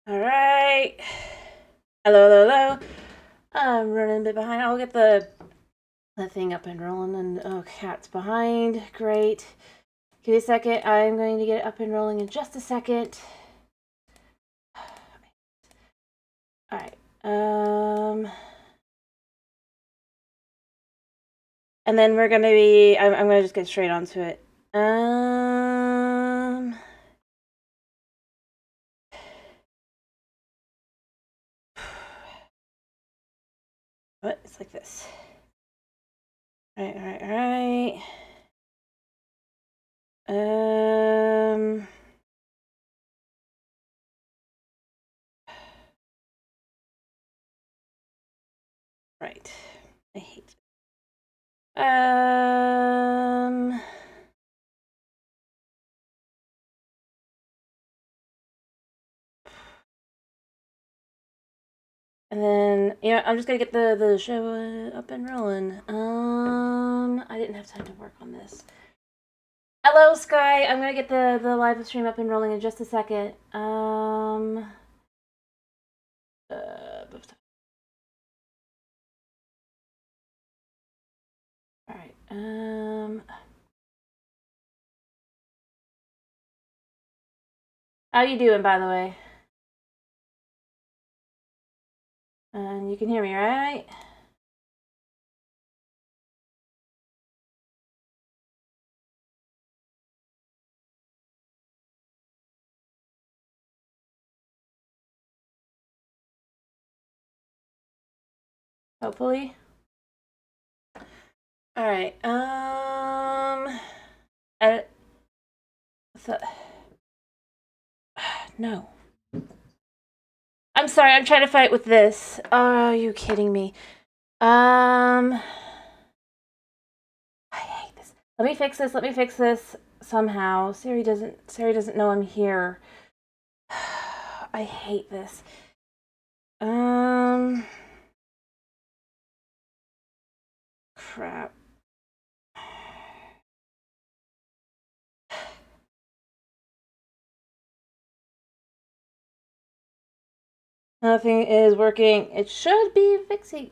All right. Hello, hello, hello. I'm running a bit behind. I'll get the thing up and rolling. And oh, cat's behind. Great. Give me a second. I'm going to get it up and rolling in just a second. All right. And then we're gonna be. I'm gonna just get straight onto it. What? It's like this. All right. All right. All right. Right. I hate. And then, I'm just gonna get the show up and rolling. I didn't have time to work on this. Hello, Sky. I'm gonna get the live stream up and rolling in just a second. All right. How you doing, by the way? And you can hear me, right? Hopefully. All right. Edit. No. I'm sorry. I'm trying to fight with this. Oh, are you kidding me? I hate this. Let me fix this. Let me fix this somehow. Siri doesn't know I'm here. I hate this. Crap. Nothing is working. It should be fixing.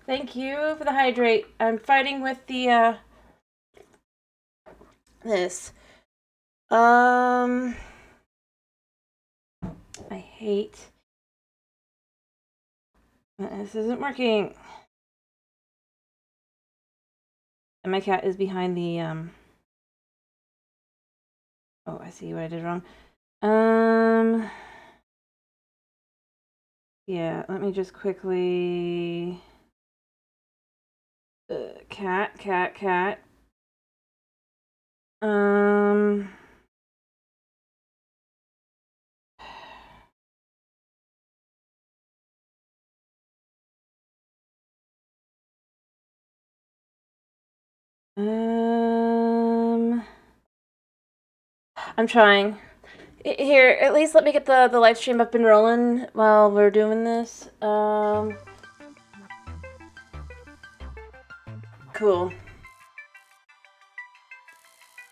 Thank you for the hydrate. I'm fighting with the this. I hate. This isn't working. And my cat is behind the Oh, I see what I did wrong. Yeah, let me just quickly cat, cat, cat. Um I'm trying. Here, at least let me get the live stream up and rolling while we're doing this. Cool.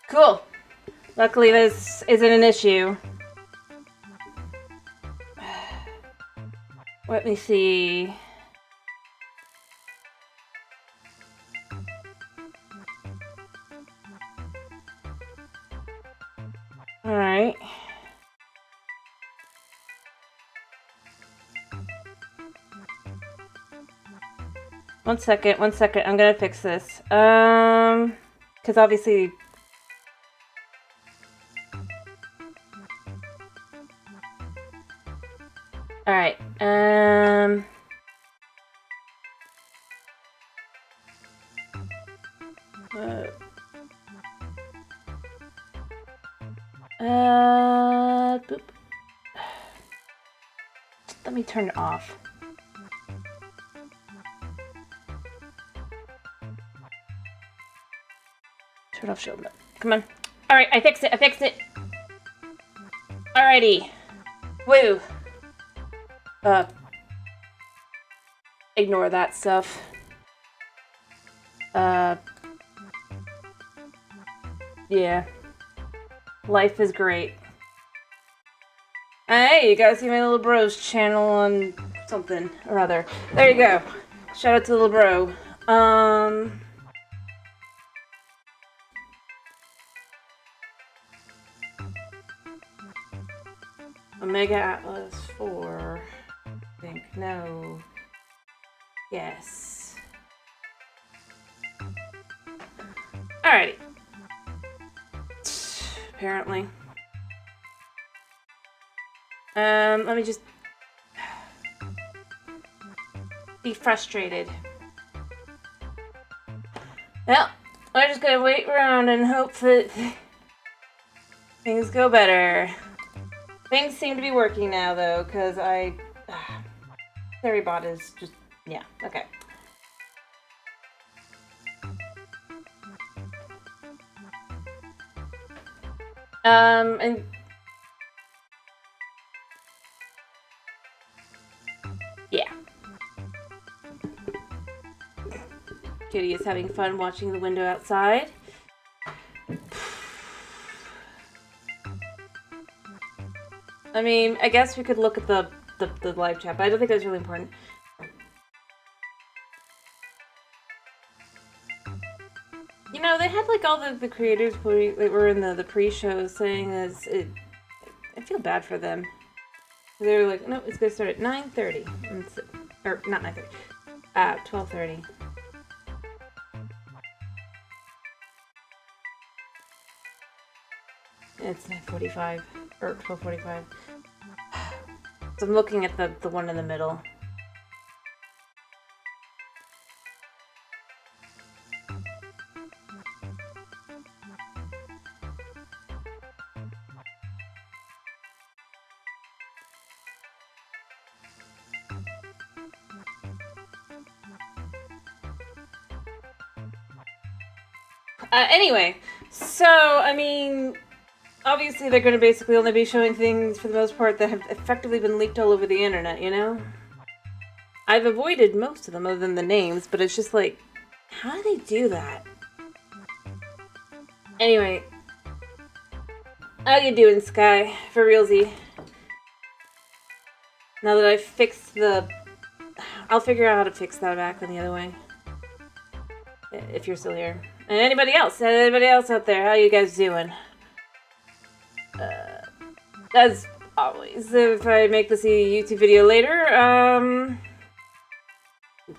Cool. Luckily, this isn't an issue. Let me see. All right. One second. One second. I'm gonna fix this. Because obviously. All right. Boop. Let me turn it off. Turn off shield mode. Come on. All right, I fixed it. I fixed it. Alrighty. Woo. Ignore that stuff. Yeah. Life is great. Hey, you guys see my little bro's channel on something or other. There you go. Shout out to little bro. Omega Atlas 4. I think. No. Yes. Alrighty. Apparently. Let me just be frustrated. Well, we're just gonna wait around and hope that things go better. Things seem to be working now, though, because Therabot is just... yeah, okay. And... yeah. Kitty is having fun watching the window outside. I mean, I guess we could look at the live chat, but I don't think that's really important. You know, they had like all the creators that were in the pre-show saying I feel bad for them. They were like, no, it's gonna start at 9:30. Or not 9:30. 12:30. It's 9:45 or 12:45. So I'm looking at the one in the middle. Anyway, so I mean, obviously they're going to basically only be showing things for the most part that have effectively been leaked all over the internet, you know? I've avoided most of them other than the names, but it's just like, how do they do that? Anyway, how you doing, Sky? For realsy. Now that I've fixed I'll figure out how to fix that back on the other way. If you're still here. And anybody else out there, how you guys doing? As always, if I make this a YouTube video later,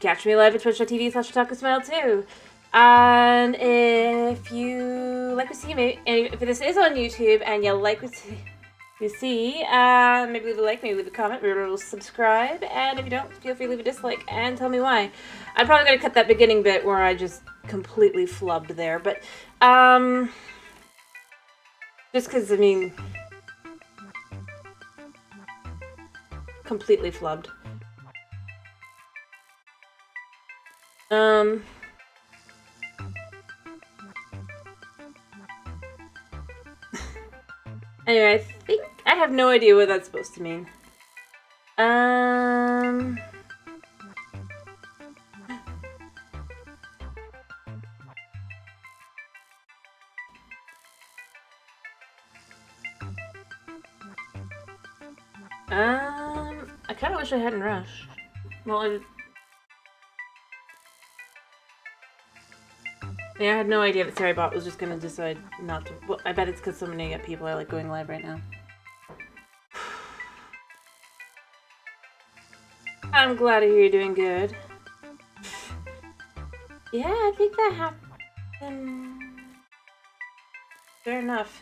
catch me live at twitch.tv/TacoSmile too. And if you like what you see, maybe if this is on YouTube and you like what you see, maybe leave a like, maybe leave a comment, maybe a subscribe, and if you don't, feel free to leave a dislike and tell me why. I'm probably gonna cut that beginning bit where I just completely flubbed there, but just because, I mean, completely flubbed. Anyway, I think I have no idea what that's supposed to mean. I kind of wish I hadn't rushed. Well, yeah, I had no idea that Therabot was just gonna decide not to. Well, I bet it's because so many people are like going live right now. I'm glad to hear you're doing good. Yeah, I think that happened. Fair enough.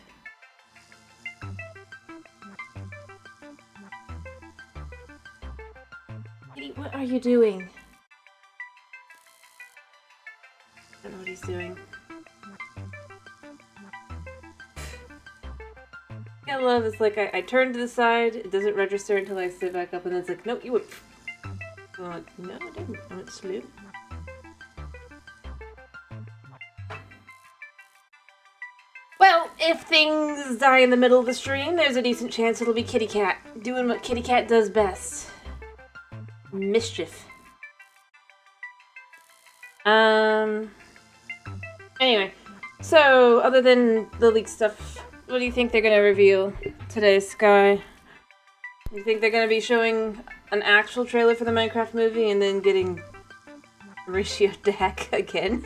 Kitty, what are you doing? I don't know what he's doing. I love it's like I turn to the side, it doesn't register until I sit back up, and then it's like, nope, you went. I'm like, no, I didn't. I went slow. Well, if things die in the middle of the stream, there's a decent chance it'll be Kitty Cat doing what Kitty Cat does best. Mischief. Anyway, so other than the leak stuff, what do you think they're gonna reveal today, Sky? You think they're gonna be showing an actual trailer for the Minecraft movie and then getting Ratio to heck again?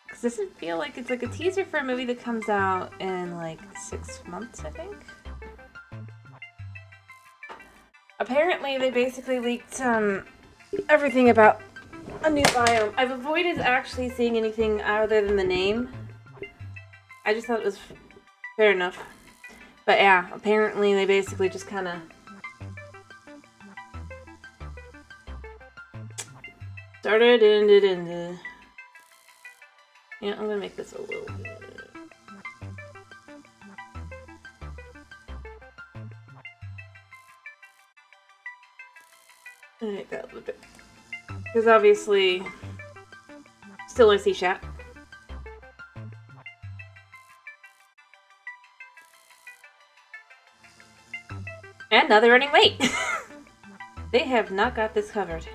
Because does it feel like it's like a teaser for a movie that comes out in like 6 months, I think? Apparently, they basically leaked everything about a new biome. I've avoided actually seeing anything other than the name. I just thought it was fair enough. But yeah, apparently they basically just kind of started and ended. Yeah, I'm gonna make this a little bit. Make that a little bit. Because obviously, still want to see chat. And now they're running late. They have not got this covered.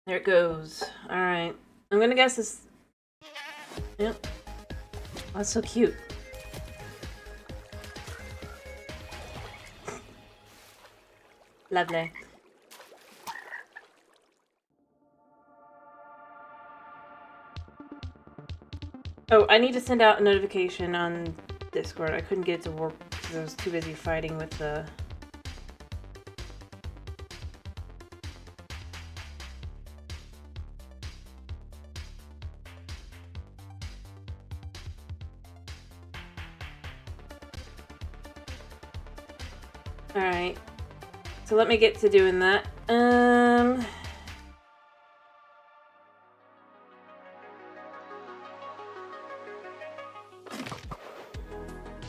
There it goes. Alright. I'm gonna guess this. Yep. Oh, that's so cute. Lovely. Oh, I need to send out a notification on Discord. I couldn't get it to work because I was too busy fighting with the... Alright. So let me get to doing that.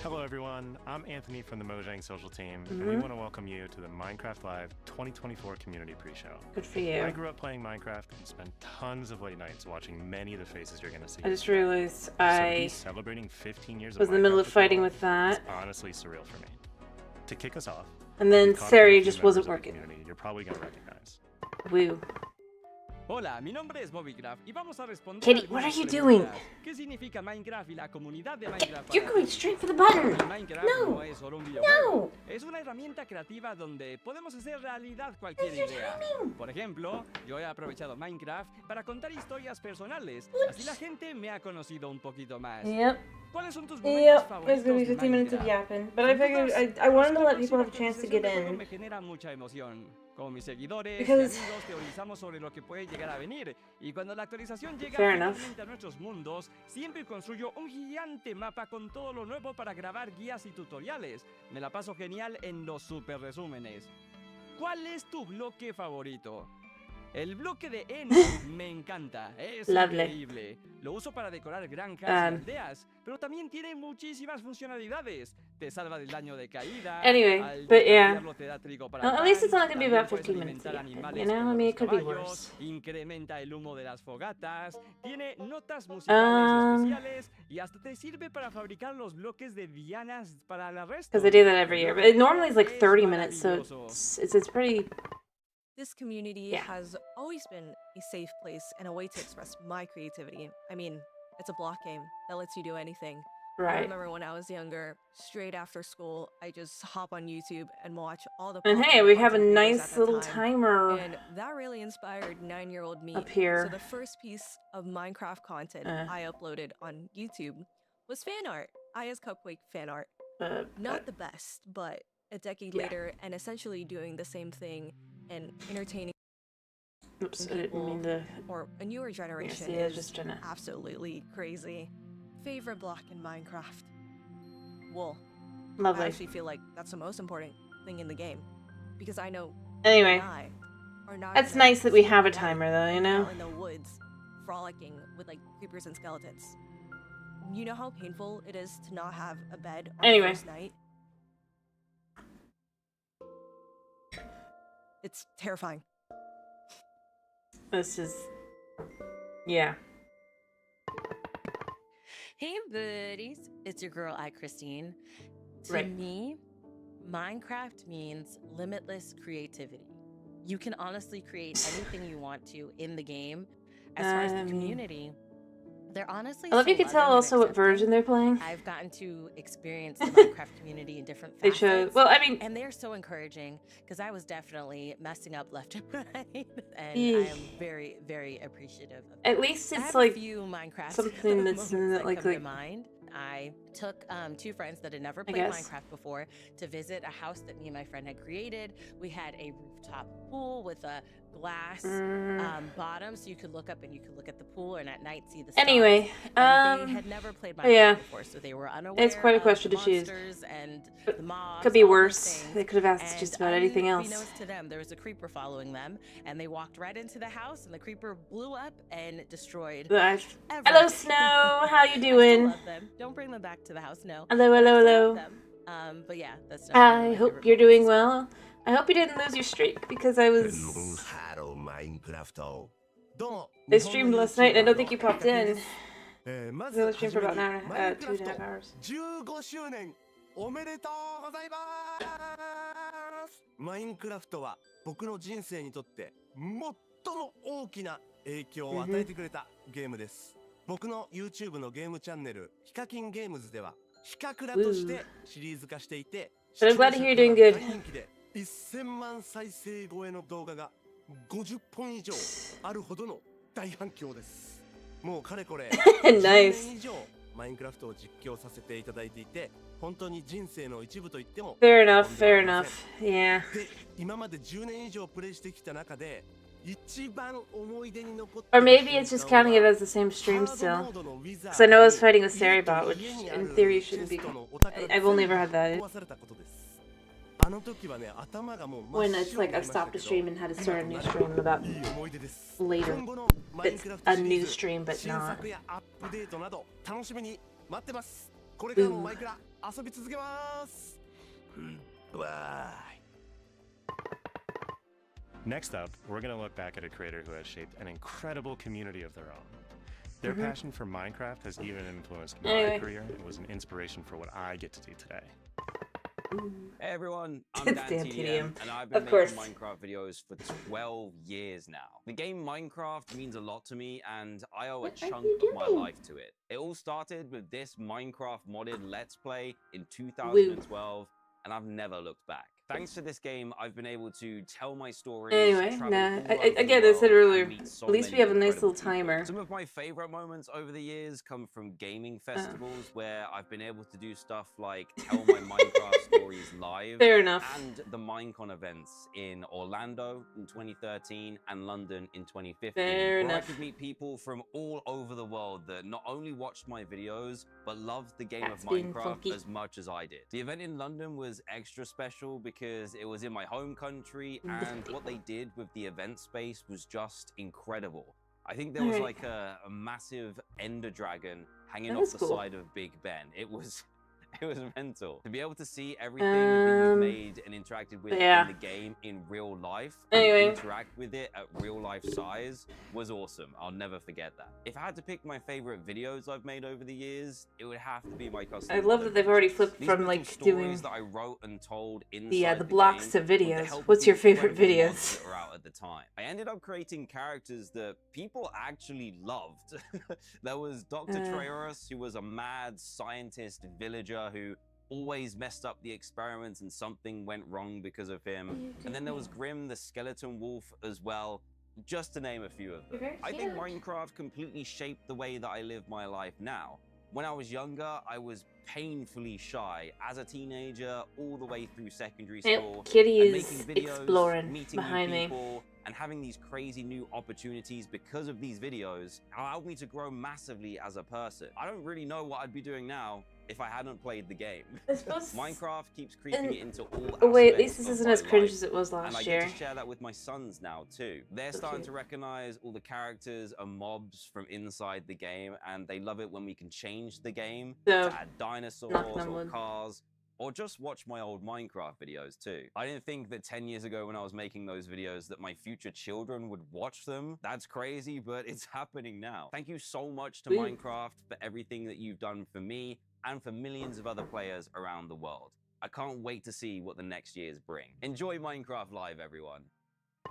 Hello everyone, I'm Anthony from the Mojang Social Team, and we want to welcome you to the Minecraft Live 2024 Community Pre-Show. Good for you. I grew up playing Minecraft and spent tons of late nights watching many of the faces you're going to see. I just realized I celebrating 15 years was in the middle of fighting with that. It's honestly surreal for me. To kick us off, and then Sari just wasn't working. You're probably going to recognize. Woo. Hola, mi nombre es Mobycraft y vamos a responder. Katie, what are you doing? ¿Qué significa Minecraft y la comunidad de Minecraft? You're going straight for the button. Minecraft no. No es solo un videojuego. No. Es una herramienta creativa donde podemos hacer realidad cualquier idea. Por ejemplo, yo he aprovechado Minecraft para contar historias personales. Así la gente me ha conocido un poquito más. Yep. ¿Cuáles son tus momentos favoritos? It's gonna be 15 minutes of yapping, but I figured I wanted to let people have a chance to get in. Me genera mucha emoción. Con mis seguidores Because... y amigos teorizamos sobre lo que puede llegar a venir. Y cuando la actualización llega finalmente a nuestros mundos, siempre construyo un gigante mapa con todo lo nuevo para grabar guías y tutoriales. Me la paso genial en los super resúmenes. ¿Cuál es tu bloque favorito? El bloque de Eno me encanta, es increíble. Lo uso para decorar granjas y aldeas, pero también tiene muchísimas funcionalidades. Te salva del daño de caída. Anyway, but yeah. Te da trigo para Well, at least it's not gonna be about 15 minutes. You know, I mean, it could be worse. Incrementa el humo de las fogatas, tiene notas musicales especiales y hasta te sirve para fabricar los bloques de dianas para la resto. Because they do that every year, but it normally is like 30 minutes, so it's pretty. This community has always been a safe place and a way to express my creativity. I mean, it's a block game that lets you do anything. Right. I remember when I was younger, straight after school, I just hop on YouTube and watch all the. And hey, we have a nice little timer. And that really inspired 9-year-old me. Up here. So the first piece of Minecraft content I uploaded on YouTube was fan art. Aya's Cupquake fan art. Not the best, but a decade later, and essentially doing the same thing and entertaining. Oops, I didn't mean to. Or a newer generation is just absolutely crazy. Favorite block in Minecraft? Wool. Lovely. I actually feel like that's the most important thing in the game, because I know. Anyway, that's nice that we have a timer, though. You know. In the woods, frolicking with like creepers and skeletons. You know how painful it is to not have a bed on the first night? It's terrifying. This is... yeah. Hey buddies, it's your girl iChristine. To me, Minecraft means limitless creativity. You can honestly create anything you want to in the game. As far as the community, They're honestly I love so you can tell loving and also what version accepting. they're playing. I've gotten to experience the Minecraft community in different They facets. showed, well, I mean, and they're so encouraging because I was definitely messing up left and right. And I am very, very appreciative of at that. least I it's have like a few Minecraft something that's moments that like come to mind. I took 2 friends that had never played Minecraft before to visit a house that me and my friend had created. We had a rooftop pool with a glass bottom, so you could look up and you could look at the pool, and at night see the stars. Anyway, and they had never played Minecraft before, so they were unaware. It's quite a question of to choose. And the mobs, could be all those worse. things. They could have asked just about anything else. Unbeknownst to them, there was a creeper following them, and they walked right into the house, and the creeper blew up and destroyed. Hello, Snow. How you I doing? still love them. Don't bring them back to the house, no. Hello, But I hello, still love hello. them. But yeah, that's I definitely one of my hope favorite you're moments doing as well. I hope you didn't lose your streak because I was. They streamed last night and I don't think you popped in. They only streamed for about 2.5 hours. 15周年おめでとうございますマインクラフトは僕の人生にとって最も大きな影響を与えてくれたゲームです。僕の YouTube のゲームチャンネルヒカキンゲームズではヒカクラとしてシリーズ化していて、But I'm glad to hear you're doing good. 大人気で1000万再生超えの動画が50本以上あるほどの大反響です。もうかれこれ10年以上マインクラフトを実況させていただいていて、本当に人生の一部と言っても Fair enough, fair enough. Yeah. で、今まで10年以上プレイしてきた中で一番思い出に残って Or maybe it's just counting it as the same stream still. Because I know I was fighting with Saribot, which in theory shouldn't be. I've only ever had that. When it's like I've stopped a stream and had to start a new stream about later. It's a new stream, but not. Next up, we're going to look back at a creator who has shaped an incredible community of their own. Their passion for Minecraft has even influenced my career and was an inspiration for what I get to do today. Hey everyone, I'm It's Dan Dan TDM, TDM. and I've been Of making course. Minecraft videos for 12 years now. The game Minecraft means a lot to me, and I owe a chunk of my life to it. It all started with this Minecraft modded Let's Play in 2012, and I've never looked back. Thanks to this game, I've been able to tell my stories. Anyway, again, I said earlier, at least we have a nice little timer. Some of my favorite moments over the years come from gaming festivals where I've been able to do stuff like tell my Minecraft stories live. Fair enough. And the Minecon events in Orlando in 2013 and London in 2015. Fair where enough. I could meet people from all over the world that not only watched my videos, but loved the game That's of being Minecraft funky. as much as I did. The event in London was extra special because it was in my home country, and what they did with the event space was just incredible. I think there was like a massive ender dragon hanging off the side of Big Ben. It was mental. To be able to see everything that you've made and interacted with in the game in real life and interact with it at real life size was awesome. I'll never forget that. If I had to pick my favorite videos I've made over the years, it would have to be my custom. I love that they've already flipped These from little like stories doing that I wrote and told the blocks to game with the videos. help What's of your the favorite incredible mods videos? that were out at the time. I ended up creating characters that people actually loved. There was Dr. Trayaurus, who was a mad scientist villager who always messed up the experiments and something went wrong because of him. And then there was Grim the skeleton wolf as well, just to name a few of them. I think Minecraft completely shaped the way that I live my life now. When I was younger, I was painfully shy as a teenager all the way through secondary school. Kitty and is making videos, exploring meeting behind new me. people, and having these crazy new opportunities because of these videos allowed me to grow massively as a person. I don't really know what I'd be doing now if I hadn't played the game. I suppose. Minecraft keeps creeping into all Oh wait, at aspects least this of isn't my as cringe life. as it was And I last get year. to share that with my sons now too. They're starting to recognize all the characters and mobs from inside the game, and they love it when we can change the game So, to add dinosaurs knock on or wood. cars, or just watch my old Minecraft videos too. I didn't think that 10 years ago when I was making those videos that my future children would watch them. That's crazy, but it's happening now. Thank you so much to Minecraft for everything that you've done for me and for millions of other players around the world. I can't wait to see what the next years bring. Enjoy Minecraft Live, everyone.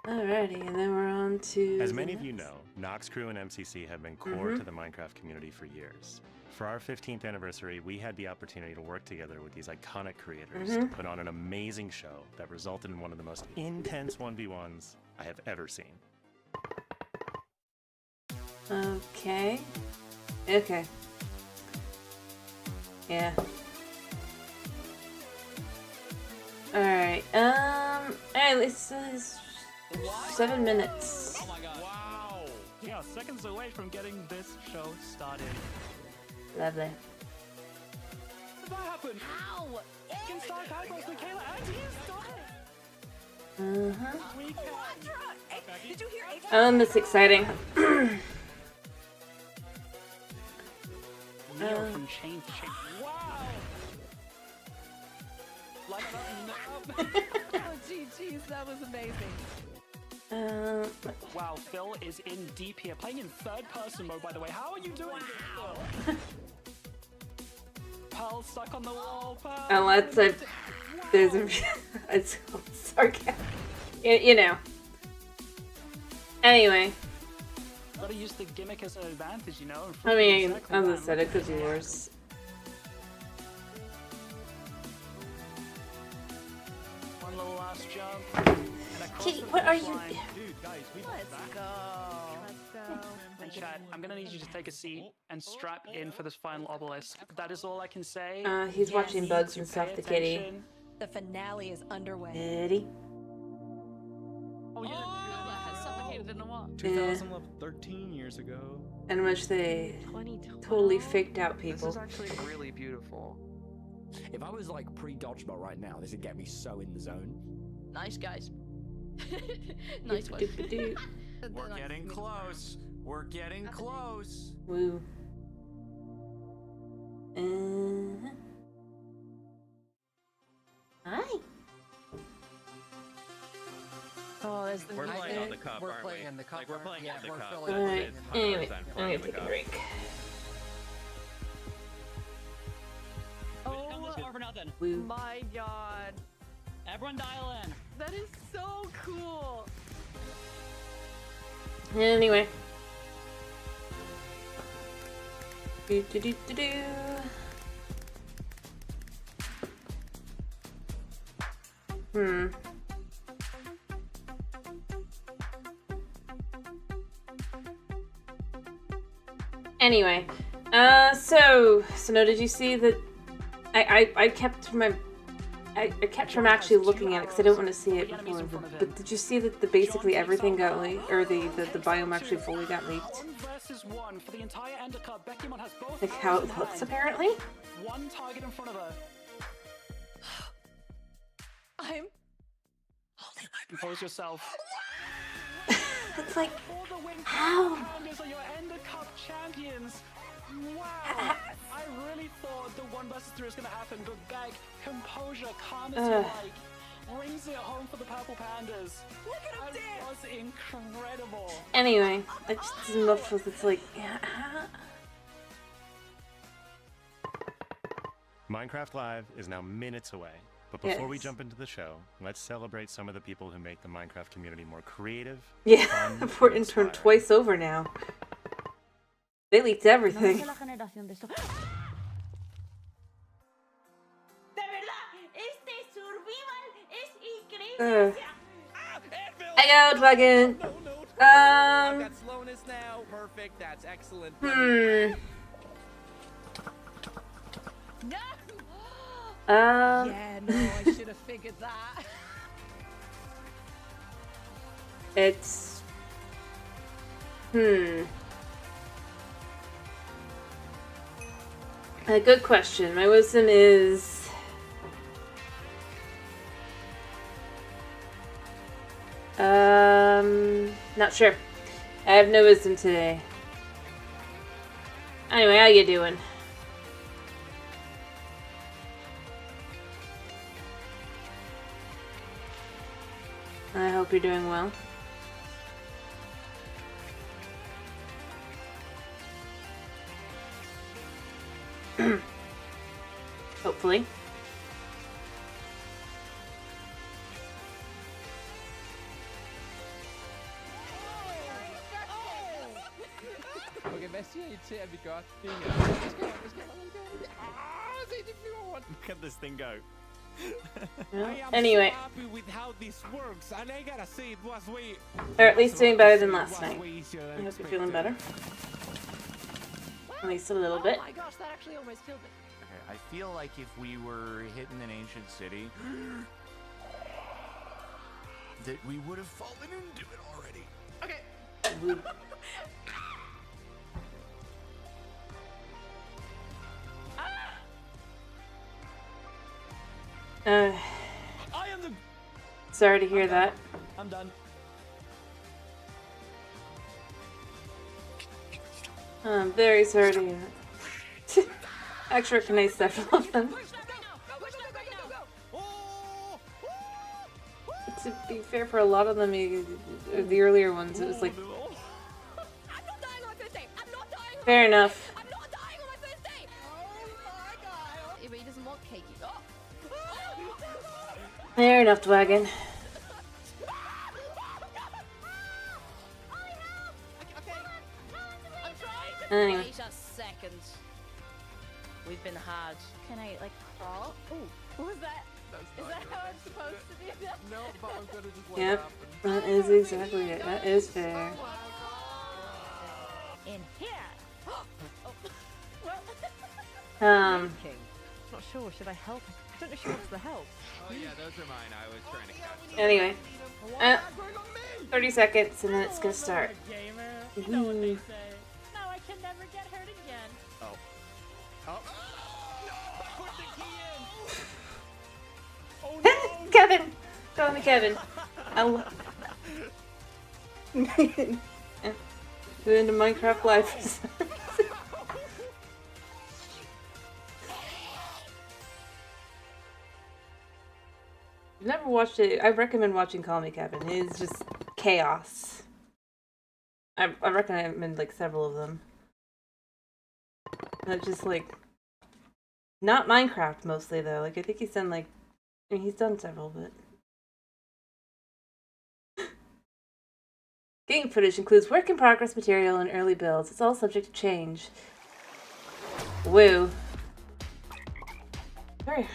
Alrighty, and then we're on to. As many of you know, Nox Crew and MCC have been core to the Minecraft community for years. For our 15th anniversary, we had the opportunity to work together with these iconic creators to put on an amazing show that resulted in one of the most intense 1v1s I have ever seen. Okay. Okay. Yeah. Alright, alright, it's 7 minutes. Oh my god. Wow. Yeah, seconds away from getting this show started. Lovely. Did that happen? How? Can start Michaels, Michaela, and you stop it. We can. Did you hear It's exciting. Neo from Chain to Chain. Wow! Like that. Oh, GG's, that was amazing. Wow, Phil is in deep here, playing in third person mode, by the way. How are you doing this, Phil? Pearl stuck on the wall, Pearl. Unless there's a it's sarcastic. You know. Anyway. Gotta use the gimmick as an advantage, you know? I mean, as I said, it could be worse. One little last jump. Kitty, what are you? Dude, guys, Let's go. And chat, I'm gonna need you to take a seat and strap in for this final obelisk. That is all I can say. He's watching Bugs and stuff to Kitty. The finale is underway. Kitty. Oh, yeah. Has suffocated in a wall. 2011, 13 years ago. In which they totally faked out people. This is actually really beautiful. If I was like pre-dodgeball right now, this would get me so in the zone. Nice, guys. Nice one. We're getting close. We're getting close. Woo. Hi. Oh, there's the We're playing on the cup, We're aren't playing we? in the cup. Like, we're playing in the we're cup. filling Alright, it. anyway, 100% I'm playing gonna in the take a cup. break. Oh, for nothing. Woo. My god. Everyone dial in. That is so cool. Anyway. Do do do do do. Anyway, so no, did you see that? I kept from actually looking at it because I didn't want to see it before. But did you see that basically everything got leaked, or the biome actually fully got leaked? Like how it looks apparently. One target in front of her. I'm Compose yourself. It's like For the win, how? Pandas are your Ender Cup champions. Wow! I really thought the 1 vs 3 was gonna happen, but Beg, composure, calm as you like, brings it home for the Purple Pandas. Look at him That dance! was incredible. Anyway, I just enough with it's like Minecraft Live is now minutes away. But before we jump into the show, let's celebrate some of the people who make the Minecraft community more creative. Yeah, fun, important turn inspiring. twice over now. They leaked everything. I know, plugin. I've got slowness now. Perfect. That's excellent. Yeah, no, I should have figured that. It's a good question. My wisdom is not sure. I have no wisdom today. Anyway, how you doing? I hope you're doing well. Hopefully. siger irriterer, at vi gør det her. Look at this thing go. Anyway, So happy with how this works, and I gotta say it was way. or at least doing better than last night. I hope you're feeling better. At least a little bit. Oh my gosh, that actually almost killed me. Okay, I feel like if we were hitting an ancient city, that we would have fallen into it already. Okay. I am the. Sorry to hear that. I'm done. I'm very sorry to hear that. Actually, recognize several of them. To be fair, for a lot of them, the earlier ones, it was like. I'm not dying on my first day. I'm not dying on Fair enough. I'm not dying on my first day. Oh my god. If he doesn't want cakey. Oh. Fair enough, Dwagon. I'm trying to Anyway. Wait a second. We've been hard. Can I like crawl? Ooh, what was that? Is that how I'm supposed to do that? No, but I'm gonna just let Yep, it happen. that is exactly it. That is fair. In here. King. Not sure. Should I help? I don't know if she wants the help. Oh yeah, those are mine. I was trying to catch them. Anyway, 30 seconds and then it's gonna start. You know what they say. Now I can never get hurt again. Kevin! Go on to Kevin. Go into Minecraft Live. I've never watched it. I recommend watching Call Me Kevin. It is just chaos. I recommend like several of them. That's just like not Minecraft mostly though. Like I think he's done like he's done several, but game footage includes work in progress material and early builds. It's all subject to change. Woo. Sorry.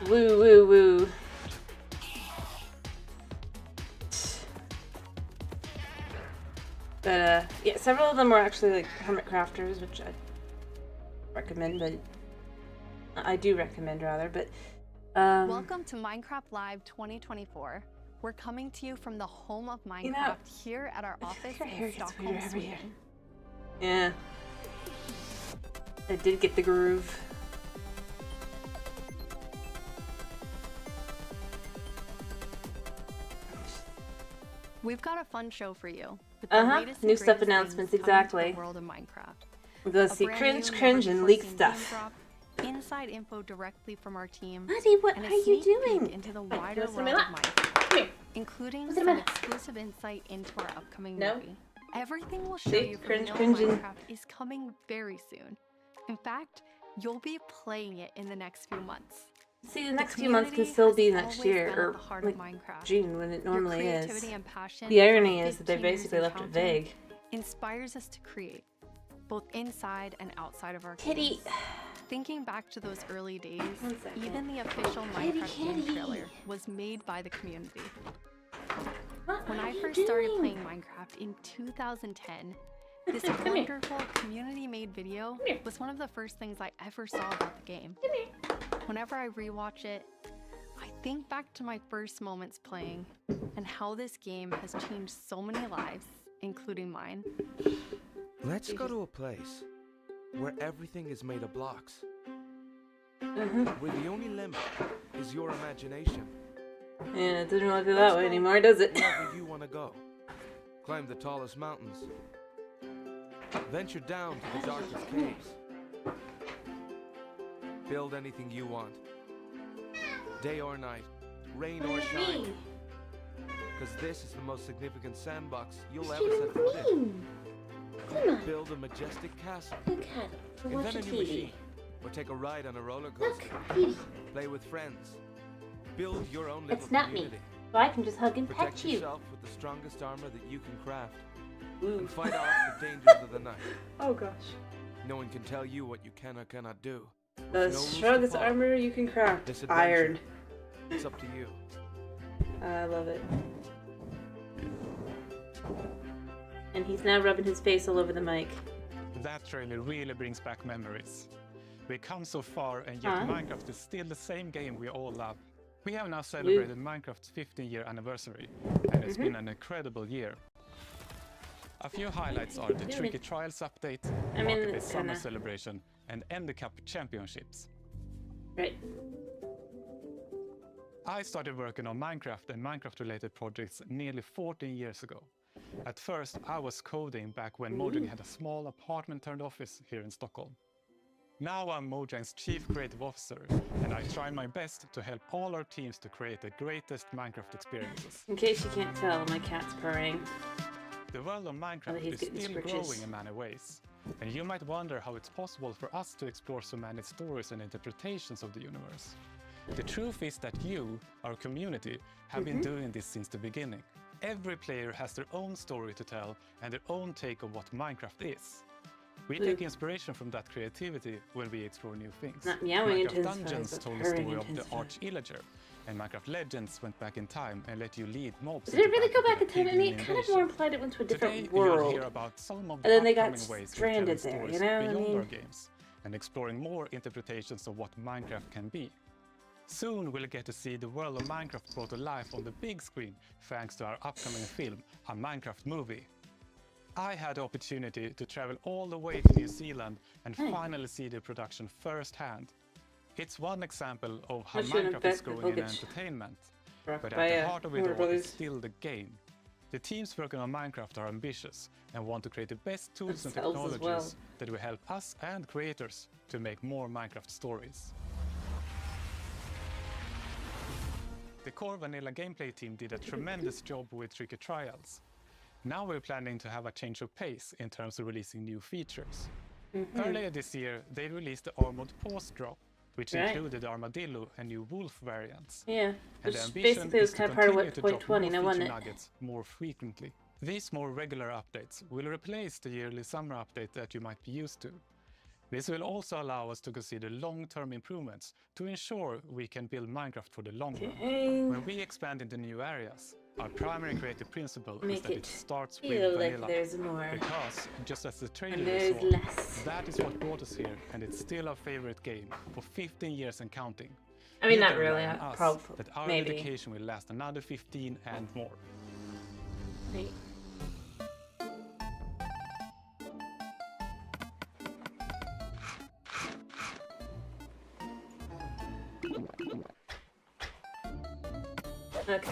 Woo woo woo. But yeah, several of them were actually like hermit crafters, which I recommend, but I do recommend rather, but Welcome to Minecraft Live 2024. We're coming to you from the home of Minecraft here at our office in Stockholm, Sweden. Yeah. I did get the groove. We've got a fun show for you. New stuff announcements, exactly. The world of Minecraft. We're gonna see cringe, and leak stuff. Inside info directly from our team. Buddy, what and are a you sneak doing? peek into the wider Come world of here. Minecraft, including some exclusive insight into our upcoming movie. Everything we'll show See? you from Cringe, vanilla cringing. Minecraft is coming very soon. In fact, you'll be playing it in the next few months. See, the next few months can still be next always year, been at or the heart like of Minecraft. June when it Your normally is. creativity and passion The irony for is that they 15 years basically and left it counting vague. inspires us to create, both inside and outside of our Kitty. games. Thinking back to those early days, 1 second. even the official Kitty, Minecraft game kitty. trailer was made by the community. When What I are you first started doing? playing Minecraft in 2010, this Come here. wonderful community-made video here. was one of the first things I ever saw about the game. Whenever I rewatch it, I think back to my first moments playing and how this game has changed so many lives, including mine. Let's go to a place where everything is made of blocks. Where the only limit is your imagination. Yeah, it doesn't really feel that way anymore, does it? Wherever you want to go. Climb the tallest mountains. Venture down to the darkest caves. Build anything you want. Day or night, rain or shine. Because this is the most significant sandbox you'll ever set foot in. Come on. Build a majestic castle. Look at him. Watch Invent a a new TV. machine. Or take a ride on a roller coaster. Look, TV. Play with friends. Build your own little It's not me. community. So I can just hug and Protect pet you. yourself with the strongest armor that you can craft. Ooh. And fight off the dangers of the night. Oh gosh. No one can tell you what you can or cannot do. The With no rules to strongest follow. armor you can craft. This adventure, Iron. It's up to you. I love it. And he's now rubbing his face all over the mic. That trailer really brings back memories. We come so far and yet Minecraft is still the same game we all love. We have now celebrated Minecraft's 15-year anniversary, and it's been an incredible year. A few highlights are the Tricky Trials update, Marketplace Summer Celebration, and Ender Cup Championships. Right. I started working on Minecraft and Minecraft-related projects nearly 14 years ago. At first, I was coding back when Mojang had a small apartment-turned-office here in Stockholm. Now I'm Mojang's Chief Creative Officer, and I try my best to help all our teams to create the greatest Minecraft experiences. In case you can't tell, my cat's purring. The world of Minecraft is still growing in many ways, and you might wonder how it's possible for us to explore so many stories and interpretations of the universe. The truth is that you, our community, have been doing this since the beginning. Every player has their own story to tell and their own take on what Minecraft is. We take inspiration from that creativity when we explore new things. Minecraft Dungeons told the story of the Arch-Illager, and Minecraft Legends went back in time and let you lead mobs. Did it really go back in time? I mean, it kind of more implied it went to a different world. Hear about some of And then they got upcoming ways of stranded telling there, you stories know? I beyond mean, our games, and exploring more interpretations of what Minecraft can be. Soon we'll get to see the world of Minecraft brought to life on the big screen thanks to our upcoming film, A Minecraft Movie. I had the opportunity to travel all the way to New Zealand and finally see the production firsthand. It's one example of how Minecraft is growing in entertainment, but at the heart of it all is still the game. The teams working on Minecraft are ambitious and want to create the best tools and technologies that will help us and creators to make more Minecraft stories. The core vanilla gameplay team did a tremendous job with Tricky Trials. Now we're planning to have a change of pace in terms of releasing new features. Earlier this year, they released the Armored Paws drop, which included Armadillo and new Wolf variants. Yeah, and which the ambition basically was is kind to of part of continue what to Point drop 20 more now, feature wasn't it? nuggets more frequently. These more regular updates will replace the yearly summer update that you might be used to. This will also allow us to consider long-term improvements to ensure we can build Minecraft for the long run. When we expand into new areas, our primary creative principle is that it starts with vanilla. There's more. Because, just as the trailer there's saw, less. that is what brought us here, and it's still our favorite game for 15 years and counting. I mean, You not can really. rely on us Probably. that our Maybe. dedication will last another 15 and more. Right. Okay.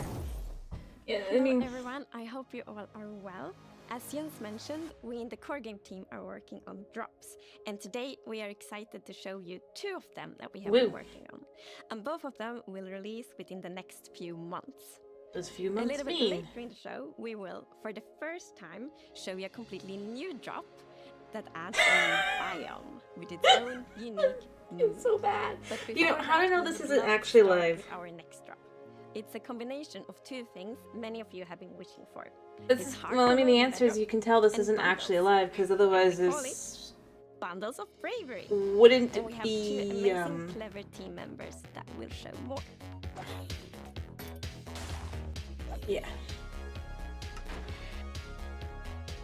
Yeah, I Hello mean, everyone, I hope you all are well. As Jens mentioned, we in the core game team are working on drops, and today we are excited to show you 2 of them that we have been working on. And both of them will release within the next few months. Those few A months little bit mean. later in the show, we will, for the first time, show you a completely new drop that adds a new biome with its own unique It's so bad. But You know, before how do I that, know we this would isn't love to actually start live? with our next drop. It's a combination of 2 things many of you have been wishing for. It's, well, I mean, the answer is you can tell this isn't actually alive because otherwise this Bundles of Bravery. wouldn't and we have be, 2 amazing, clever team members that will show more. Yeah.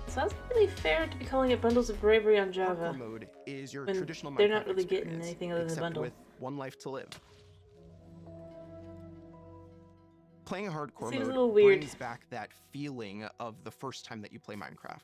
So that's really fair to be calling it Bundles of Bravery on Java. Hardcore mode is your when traditional they're Minecraft not really getting experience, anything other than a except bundle. with one life to live. Playing a hardcore Seems a mode little weird. brings back that feeling of the first time that you play Minecraft,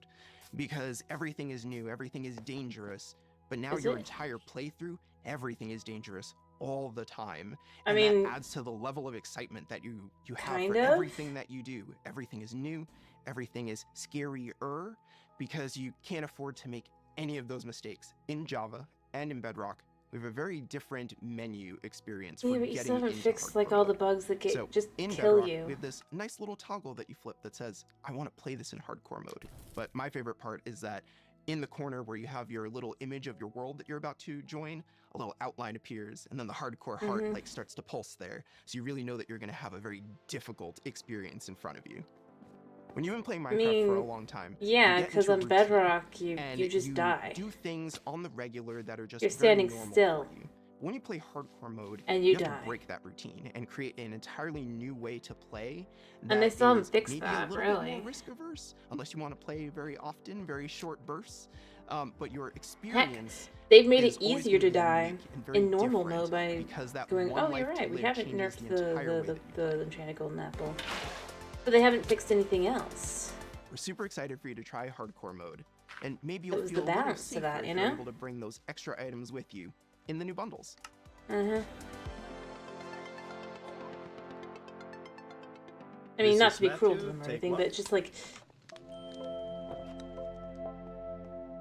because everything is new, everything is dangerous, but now Is your it? entire playthrough, everything is dangerous all the time. I And mean, that adds to the level of excitement that you have kind for of. everything that you do. Everything is new, everything is scarier, because you can't afford to make any of those mistakes. In Java and in Bedrock, we have a very different menu experience for Yeah, but you getting still haven't into fixed hardcore like all the mode. bugs that get So just in kill Bedrock, you. we have this nice little toggle that you flip that says, I want to play this in hardcore mode. But my favorite part is that in the corner where you have your little image of your world that you're about to join, a little outline appears, and then the hardcore heart like starts to pulse there. So you really know that you're going to have a very difficult experience in front of you. When you've been playing Minecraft for a long time, yeah, because on Bedrock you just die. Do things on the regular that are just you're standing still. For you. When you play hardcore mode, and you have to break that routine and create an entirely new way to play. And they still haven't fixed that, a little really. Bit more risk averse, unless you want to play very often, very short bursts. But your experience. Heck, they've made it easier to die in normal mode by going. Oh, you're right. We haven't nerfed the enchanted golden apple, but they haven't fixed anything else. We're super excited for you to try hardcore mode, and maybe you'll feel the balance to that, you know, able to bring those extra items with you in the new bundles. I mean, not to be cruel to them or anything, but it's just like.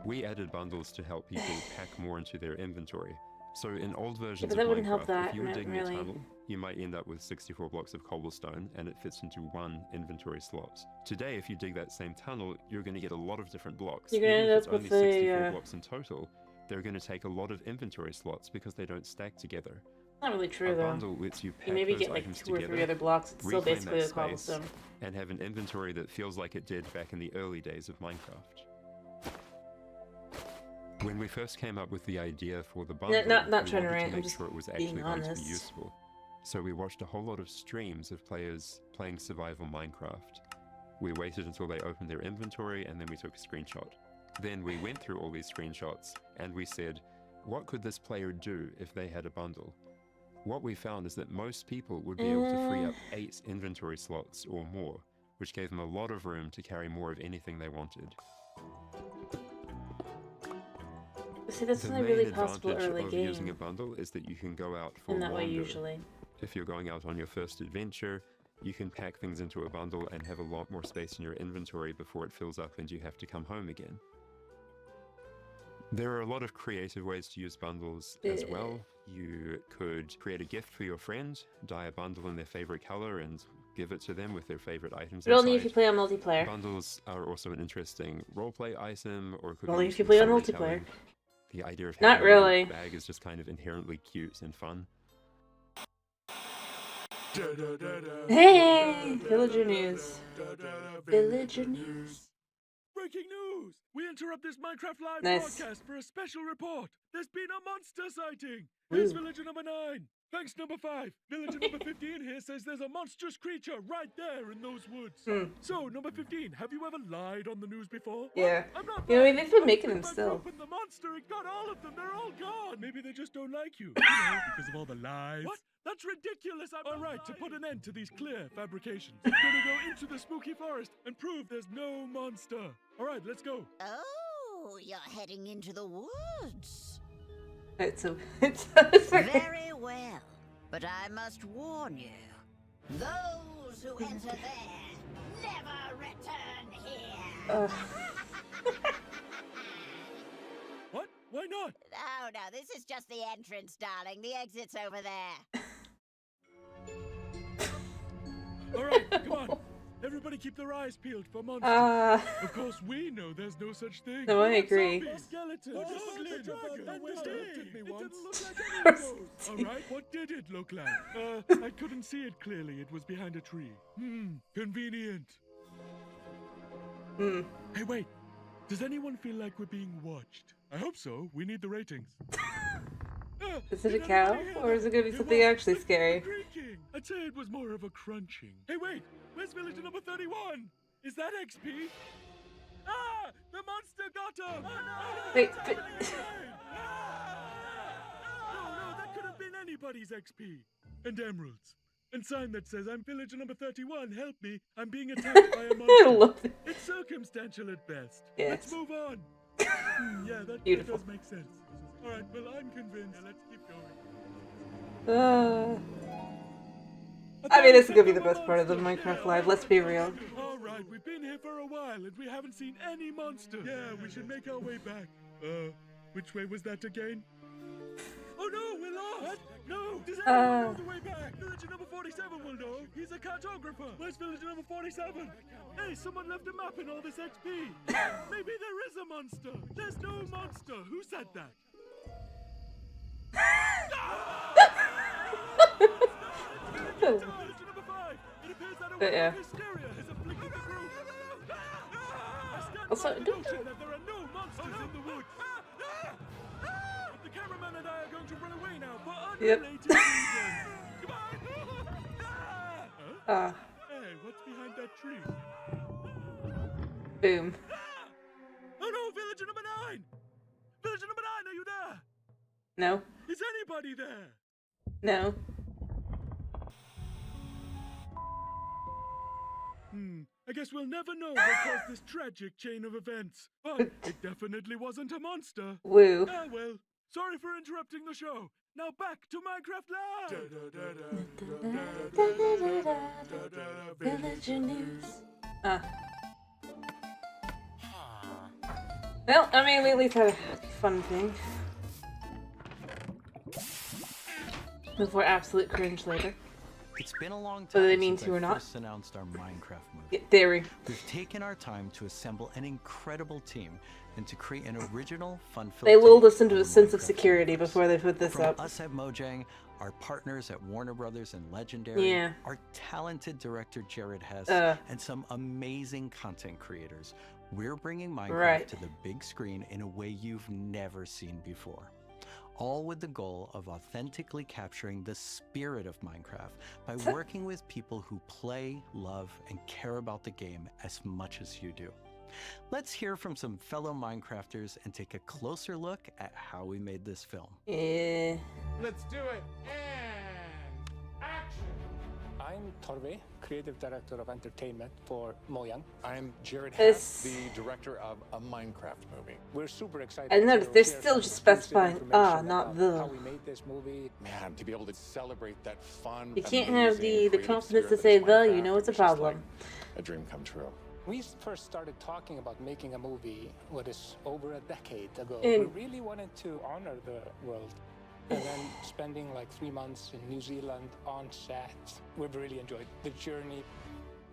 We added bundles to help people pack more into their inventory. So in old versions but that of wouldn't Minecraft, help that, if you were digging really. a tunnel, you might end up with 64 blocks of cobblestone and it fits into one inventory slot. Today, if you dig that same tunnel, you're going to get a lot of different blocks. You're going to end up with only 64 blocks in total, they're going to take a lot of inventory slots because they don't stack together. Not really true, though. Bundle lets you pack maybe those get like items 2 or 3 together, other blocks. It's still reclaim basically that a cobblestone. space, and have an inventory that feels like it did back in the early days of Minecraft. When we first came up with the idea for the bundle, not we trying to wanted rant, to I'm make just sure it was being actually going to be honest. useful. So we watched a whole lot of streams of players playing survival Minecraft. We waited until they opened their inventory and then we took a screenshot. Then we went through all these screenshots and we said, what could this player do if they had a bundle? What we found is that most people would be able to free up 8 inventory slots or more, which gave them a lot of room to carry more of anything they wanted. See, that's the only main really possible advantage early of game. using a bundle is that you can go out for In that way, longer. usually. If you're going out on your first adventure, you can pack things into a bundle and have a lot more space in your inventory before it fills up and you have to come home again. There are a lot of creative ways to use bundles as well. You could create a gift for your friend, dye a bundle in their favorite color and give it to them with their favorite items But only inside. if you play on multiplayer. Bundles are also an interesting roleplay item, or could Only be if used you for play on storytelling. multiplayer. The idea of Not having really. a bag is just kind of inherently cute and fun. Hey! Villager news. Villager news. Breaking news! We interrupt this Minecraft Live Nice. broadcast for a special report. There's been a monster sighting. Here's Ooh. villager number 9. Thanks, number 5. Villager number 15 here says there's a monstrous creature right there in those woods. So, number 15, have you ever lied on the news before? Yeah. I'm not You know, lying. they've been making I them broke still. open the monster and got all of them. They're all gone. Maybe they just don't like you. You know, because of all the lies. What? That's ridiculous. All right, to put an end to these clear fabrications, I'm gonna go into the spooky forest and prove there's no monster. All right, let's go. Oh, you're heading into the woods. It's Very well, but I must warn you. Those who enter there never return here. What? Why not? Oh, no, this is just the entrance, darling. The exit's over there. All right, come on. Everybody keep their eyes peeled for monsters. Of course, we know there's no such thing. No, I agree. A skeleton. What Goblin. is it about the And window? took me It once. didn't look like any any of of those. All right, what did it look like? I couldn't see it clearly. It was behind a tree. Convenient. Hey, wait. Does anyone feel like we're being watched? I hope so. We need the ratings. Is it a cow? Or is it gonna be something actually scary? Creaking. I'd say it was more of a crunching. Hey, wait! Where's villager number 31? Is that XP? Ah! The monster got him! Wait, No, that could have been anybody's XP. And emeralds. And sign that says, I'm villager number 31, help me. I'm being attacked by a monster. love it. It's circumstantial at best. Yes. Let's move on. Yeah, that Beautiful. does make sense. All right, well, I'm convinced. Yeah, let's keep going. I mean, this is gonna be the best part of the Minecraft Live, let's be real. All right, we've been here for a while and we haven't seen any monster. Yeah, we should make our way back. Which way was that again? Oh no, we're What? No! Does anyone know the way back? Villager number 47 will know. He's a cartographer. Where's villager number 47? Hey, someone left a map in all this XP. Maybe there is a monster. There's no monster. Who said that? Villager number 5. It appears that a wave of hysteria has afflicted the group. I stand by the notion that there are no monsters in the woods. The cameraman and I are going to run away now for unrelated reasons. Goodbye. Hey, what's behind that tree? Boom. Oh no, villager number 9! Villager number 9, are you there? No. Is anybody there? No. I guess we'll never know what caused this tragic chain of events. But it definitely wasn't a monster. Woo. Ah, well. Sorry for interrupting the show. Now back to Minecraft Live! Villager news. Well, I mean, we at least had a fun thing. Before absolute cringe later. It's been a long time Whether they mean since to I or not. first announced our Minecraft movie. Yeah, theory. We've taken our time to assemble an incredible team and to create an original, fun-filled They lulled game us into a sense of security before they put this From up. us at Mojang, our partners at Warner Brothers and Legendary, Yeah. our talented director Jared Hess, and some amazing content creators, we're bringing Minecraft to the big screen in a way you've never seen before. All with the goal of authentically capturing the spirit of Minecraft by working with people who play, love, and care about the game as much as you do. Let's hear from some fellow Minecrafters and take a closer look at how we made this film. Yeah. Let's do it. And action! I'm Torve, creative director of entertainment for Mojang. I'm Jared Hess, the director of a Minecraft movie. We're super excited. I noticed they're still just specifying not the. How we made this movie. Man, to be able to celebrate that fun. You can't have the confidence to say the. You know it's a problem. A dream come true. We first started talking about making a movie, what is over a decade ago. And we really wanted to honor the world. And then spending like 3 months in New Zealand on set, we've really enjoyed the journey.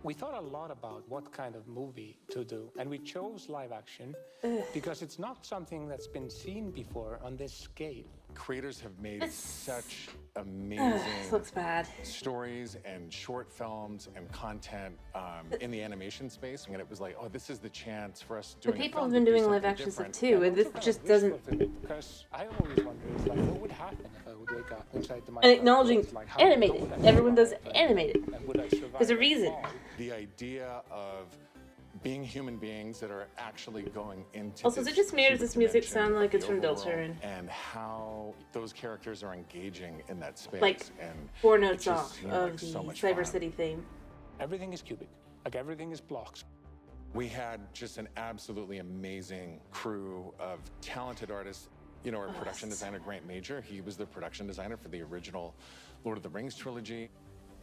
We thought a lot about what kind of movie to do, and we chose live action because it's not something that's been seen before on this scale. Creators have made such amazing looks bad. stories and short films and content in the animation space, and it was like, oh, this is the chance for us. The people have been doing live action stuff too, and this just doesn't. Because I always wondered, like, what would happen if I would wake up inside the And acknowledging animated. Everyone does animated. There's a reason. The idea of being human beings that are actually going into Also, is it just me or does this music sound like it's from Deltarune? And how those characters are engaging in that space. Like and 4 notes it just off seemed of like the so much Cyber fun. City theme. Everything is cubic. Like everything is blocks. We had just an absolutely amazing crew of talented artists. You know, our production designer, Grant Major, he was the production designer for the original Lord of the Rings trilogy.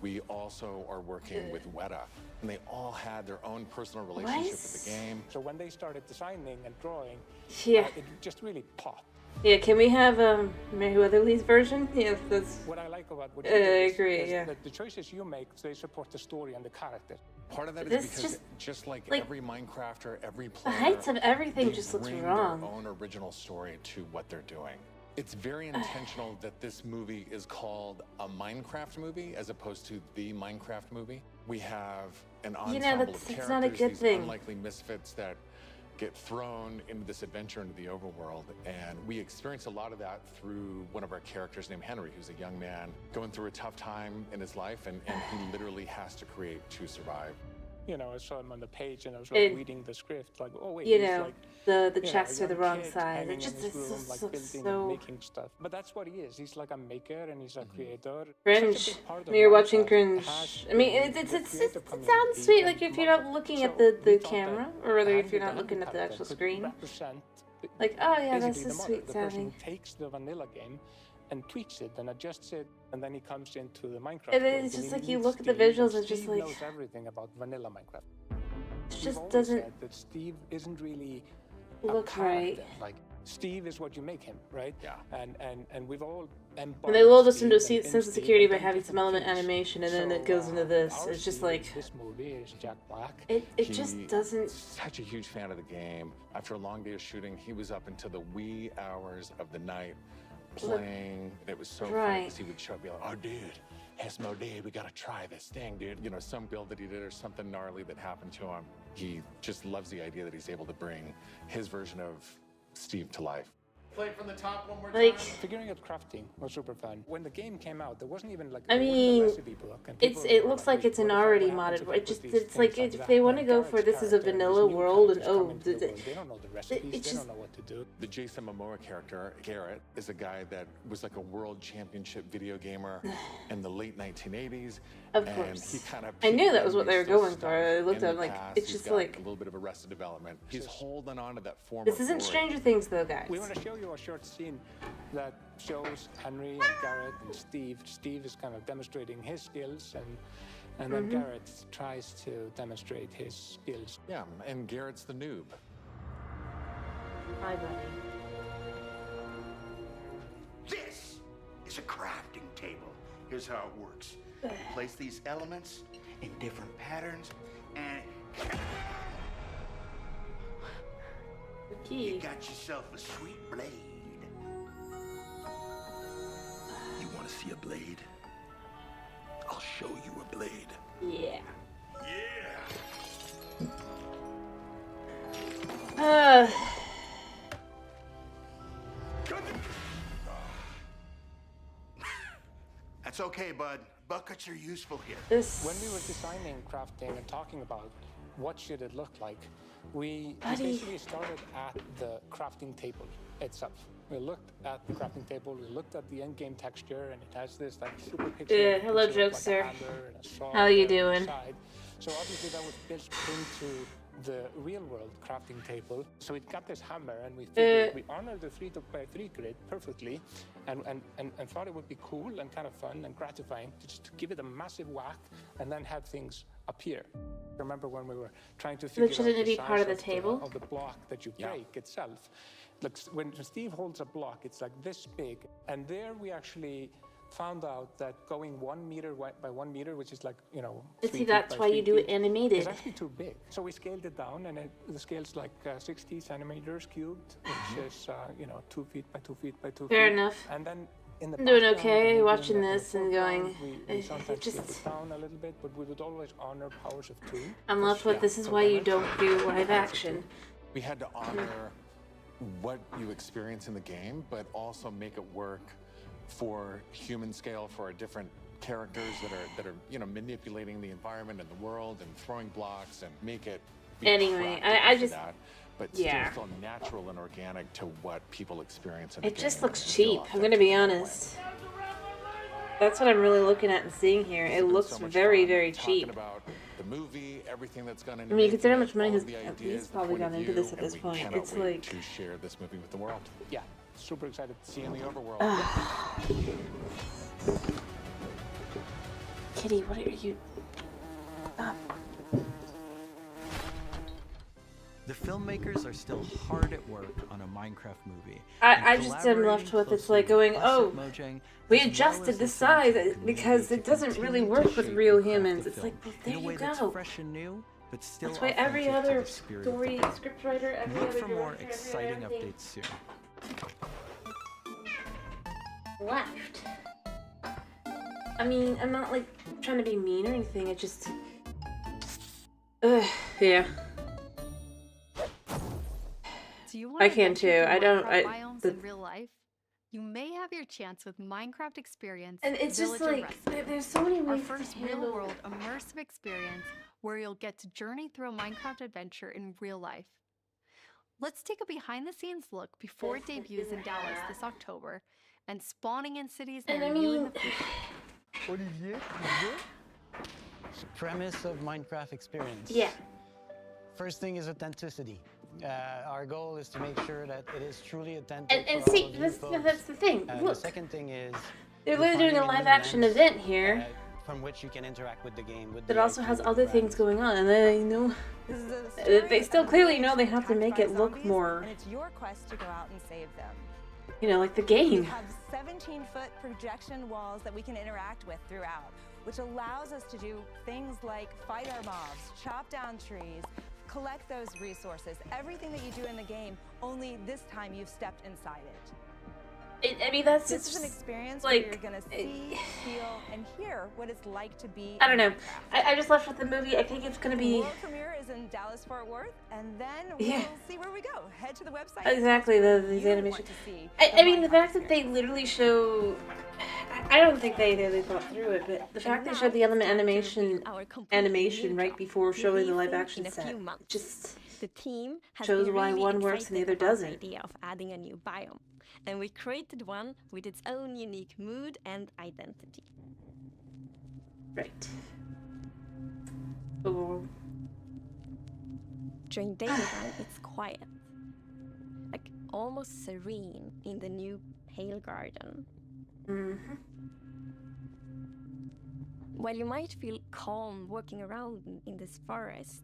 We also are working with Weta, and they all had their own personal relationship with the game. So when they started designing and drawing, Yeah. it just really popped. Yeah, can we have Mary Weatherly's version? Yeah, that's. What I like about what I you do is agree, yeah. that the choices you make, they support the story and the character. Part of that is This because just, like like, every Minecrafter, every The player, heights of everything they just looks bring wrong. their own original story to what they're doing. It's very intentional that this movie is called a Minecraft movie as opposed to the Minecraft movie. We have an ensemble of it's not a characters, good these thing. unlikely misfits that get thrown into this adventure into the overworld, and we experience a lot of that through one of our characters named Henry, who's a young man going through a tough time in his life, and he literally has to create to survive. You know, I saw him on the page and I was like And, reading the script, like, oh wait, you he's know, like, the you know, chests a are the young wrong kid size. hanging It just in his is room, like building so and making stuff. But that's what he is. He's like a maker and he's a creator. cringe. Such a big part of When you're watching Minecraft cringe. has I mean, been it the creative sounds community sweet, and like if you're not looking at the camera, or rather if you're not looking at the actual screen. represent Like, oh yeah, that's basically so the model. sweet The person sounding. who takes the vanilla game and tweaks it and adjusts it, and then he comes into the Minecraft. And then world, it's just he like you meets look at the Steve, visuals and and just Steve like. knows everything about vanilla Minecraft. It We've just always doesn't said that Steve isn't really look right. Like Steve is what you make him, right? Yeah. And we've all And they lulled us into a sense of security by having some element animation, and then it goes into this. It's just like this movie is Jack Black. It just doesn't. Such a huge fan of the game. After a long day of shooting, he was up into the wee hours of the night playing. It was so fun because he would show up and be like, "Oh, dude, it's no day. We gotta try this thing, dude." You know, some build that he did or something gnarly that happened to him. He just loves the idea that he's able to bring his version of Steve to life. Play from the top one more Like, time. Figuring out crafting was super fun. When the game came out, there wasn't even like I there wasn't mean, a recipe book, and it people looks were like it's an already modded. It just it's like if they want to go for this is a vanilla world and they don't know the recipes, they don't know what to do. The Jason Momoa character, Garrett, is a guy that was like a world championship video gamer in the late 1980s. Of and course. He kind of I knew that was what they were going for. I looked at him like it's He's just got like a little bit of Arrested Development. He's holding on to that form. this isn't Stranger Things though, guys. We want to show you a short scene that shows Henry and Garrett and Steve. Steve is kind of demonstrating his skills, and then Garrett tries to demonstrate his skills. Yeah, and Garrett's the noob. Hi, buddy. This is a crafting table. Here's how it works. Place these elements in different patterns, and you got yourself a sweet blade. You want to see a blade? I'll show you a blade. Yeah. Yeah. That's okay, bud. Buckets are useful here. When we were designing crafting and talking about what should it look like, we basically started at the crafting table itself. We looked at the crafting table, we looked at the end-game texture, and it has this like super pixel. Hello, Jokester. How you doing? So obviously that was built into the real-world crafting table. So it got this hammer, and we figured we honored the 3x3 grid perfectly, and thought it would be cool and kind of fun and gratifying to just give it a massive whack and then have things appear. Remember when we were trying to figure out shouldn't it the be size part of the table? of the block that you break itself? Look, when Steve holds a block, it's like this big, and there we actually found out that going 1 meter by 1 meter, which is like, you know, See, that's why you do it animated. It's actually too big. So we scaled it down, and the scale's like 60 centimeters cubed, which is, you know, 2 feet by 2 feet by 2 feet. Fair enough. And then in the I'm doing background, okay and watching in the this and going, foreground, we sometimes scaled it down a little bit, but we would always honor powers of 2. I'm left with this is why you don't do live action. We had to honor what you experience in the game, but also make it work for human scale for our different characters that are you know, manipulating the environment and the world and throwing blocks and make it be Anyway, crafted I for just that, but yeah. still feel natural and organic to what people experience in It the just game looks and feel cheap. I'm gonna be authentic. honest. That's what I'm really looking at and seeing here. It looks very, very cheap. About the movie, everything that's gone I into mean, making consider how it, much money all has the at ideas, least the probably point of gone into this view, at this and point. we cannot It's wait like to share this movie with the world. Yeah, super excited to see See in the overworld. Kitty, what are you? Stop. The filmmakers are still hard at work on a Minecraft movie. I just am left with it's like going, oh, we adjusted the size because it doesn't really work with real humans. It's like, well, there you go. Fresh and new, but still That's why every authentic to other the spirit of story the game. scriptwriter, every Look other for more director, exciting everything updates soon. left. I mean, I'm not like trying to be mean or anything. It just, yeah. Do you want I can too. I don't. biomes in real life? You may have your chance with Minecraft Experience. And it's just Villager like Rescue. there's so many Our ways first to handle real-world immersive experience where you'll get to journey through a Minecraft adventure in real life. Let's take a behind-the-scenes look before it debuts in Dallas this October and spawning in cities And near I you in mean- the future. Olivier, it's the premise of Minecraft Experience. Yeah. First thing is authenticity. Our goal is to make sure that it is truly authentic. And for all see, of you that's folks. the thing. The Look, second thing is they're literally doing a defining live action lens, event here. from which you can interact with the game. It also has other things going on, and then they still clearly know they have to make it look more. And it's your quest to go out and save them. Like the We game. have 17-foot projection walls that we can interact with throughout, which allows us to do things like fight our mobs, chop down trees, collect those resources, everything that you do in the game, only this time you've stepped inside it. I mean, that's This just is an experience like, where you're gonna see, feel, and hear what it's like to be. I don't know. in I just left with the movie. I think it's gonna The be world premiere is in Dallas Fort Worth, and then Yeah. we'll see where we go. Head to the website. exactly these animation. I mean, the fact that they literally show. I don't think they really thought through it, but the fact they showed the animation right before showing the live action set just The team has shows been why really one works and the other excited about the doesn't. idea of adding a new biome, and we created one with its own unique mood and identity. Right. Oh. During daytime, it's quiet, like almost serene in the new Pale Garden. Mm-hmm. While you might feel calm walking around in this forest,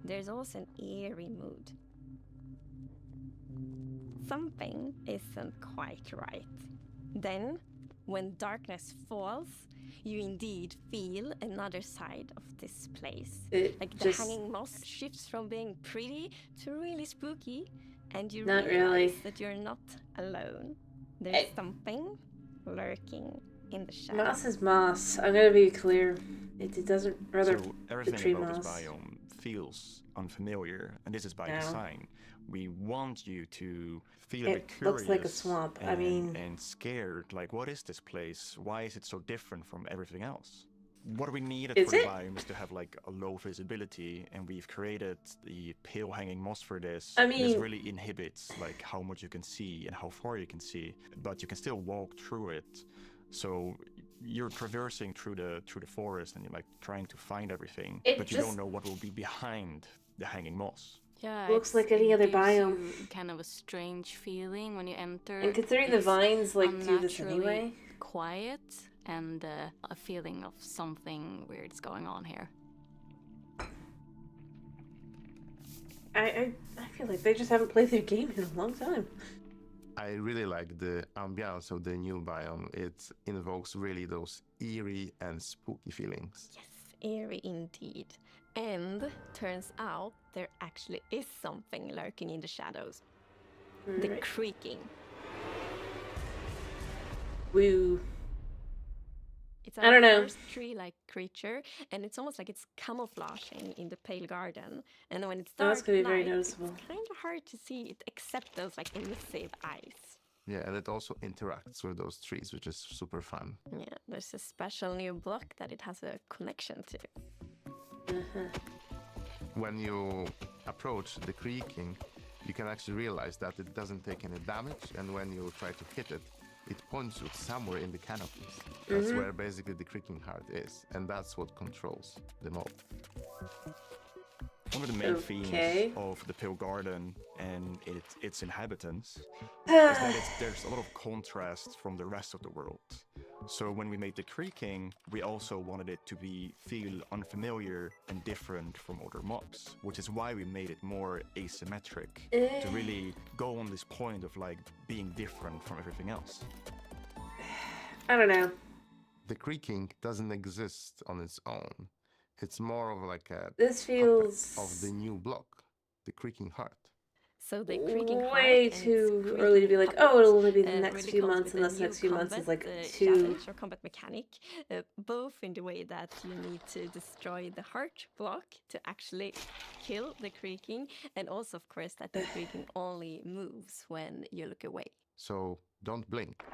there's also an eerie mood. Something isn't quite right. Then, when darkness falls, you indeed feel another side of this place. Like the just- hanging moss shifts from being pretty to really spooky, and you Not realize really. that you're not alone. There's something lurking in the shadows. Moss is moss. I'm gonna be clear. It doesn't rather So the everything tree about moss. this biome feels unfamiliar, and this is by No. design. We want you to feel a It bit curious. looks like a swamp. I and- mean- and scared. Like, what is this place? Why is it so different from everything else? What we needed Is for the it? biome is to have like a low visibility, and we've created the pale hanging moss for this. I This mean- really inhibits like how much you can see and how far you can see, but you can still walk through it. So you're traversing through the forest and you're like trying to find everything, It but you just- don't know what will be behind the hanging moss. Yeah, Looks like any other gives biome. you kind of a strange feeling when you enter. And considering the It's vines, like, do this unnaturally anyway. quiet and a feeling of something weird's going on here. I feel like they just haven't played their game in a long time. I really like the ambiance of the new biome. It invokes really those eerie and spooky feelings. Eerie indeed. And turns out there actually is something lurking in the shadows. The Right. creaking. Woo. It's I don't know. first tree-like creature, and it's almost like it's camouflaging in the pale garden. And when it's Oh, dark that's gonna be very night, noticeable. it's kind of hard to see it, except those like elusive eyes. Yeah, and it also interacts with those trees, which is super fun. Yeah, there's a special new block that it has a connection to. When you approach the creaking, you can actually realize that it doesn't take any damage, and when you try to hit it, it points you somewhere in the canopies. That's Mhm. where basically the creaking heart is, and that's what controls the mob. One of the main Okay. themes of the Pale Garden and its inhabitants is that there's a lot of contrast from the rest of the world. So when we made the creaking, we also wanted it to feel unfamiliar and different from other mobs, which is why we made it more asymmetric to really go on this point of like being different from everything else. I don't know. The creaking doesn't exist on its own. It's more of like a This puppet feels- of the new block, the creaking heart. So the creaking heart Way and its too early to be like, oh, it'll only be the next really few comes months, with a unless new next few months is like combat, too. challenge or combat mechanic, both in the way that you need to destroy the heart block to actually kill the creaking, and also, of course, that the creaking only moves when you look away. So don't blink.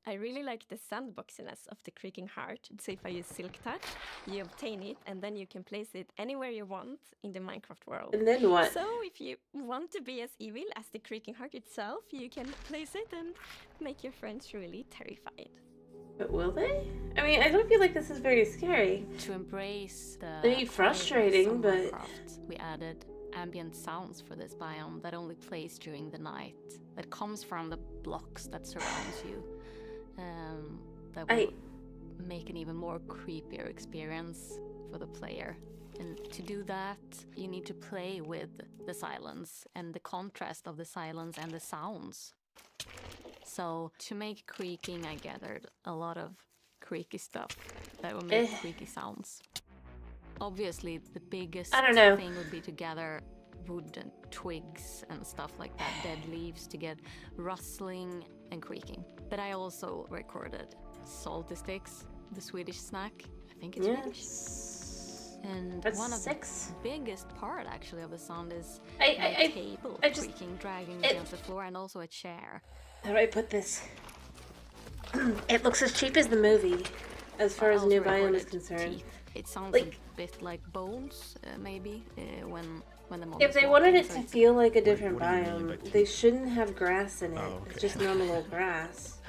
I really like the sandboxiness of the creaking heart. So if I use Silk Touch, you obtain it, and then you can place it anywhere you want in the Minecraft world. And then what? So if you want to be as evil as the creaking heart itself, you can place it and make your friends really terrified. But will they? I mean, I don't feel like this is very scary. To embrace the Maybe frustrating, quietness of but- Minecraft, we added ambient sounds for this biome that only plays during the night, that comes from the blocks that surround you. That will make an even more creepier experience for the player. And to do that, you need to play with the silence and the contrast of the silence and the sounds. So to make creaking, I gathered a lot of creaky stuff that will make creaky sounds. Obviously, the biggest thing would be to gather wood and twigs and stuff like that, dead leaves, to get rustling and creaking. But I also recorded salty sticks, the Swedish snack. I think it's Swedish. And That's one of 6. the biggest part actually of the sound is a table creaking, dragging against the floor, and also a chair. How do I put this? It looks as cheap as the movie, as far as New Biome is concerned. Teeth. It sounds Like, a bit like bones, maybe, when the mob if is they walking, wanted it so to it's- feel like a different what do you mean by biome, they shouldn't have grass in it. Oh, It's okay. just normal old grass.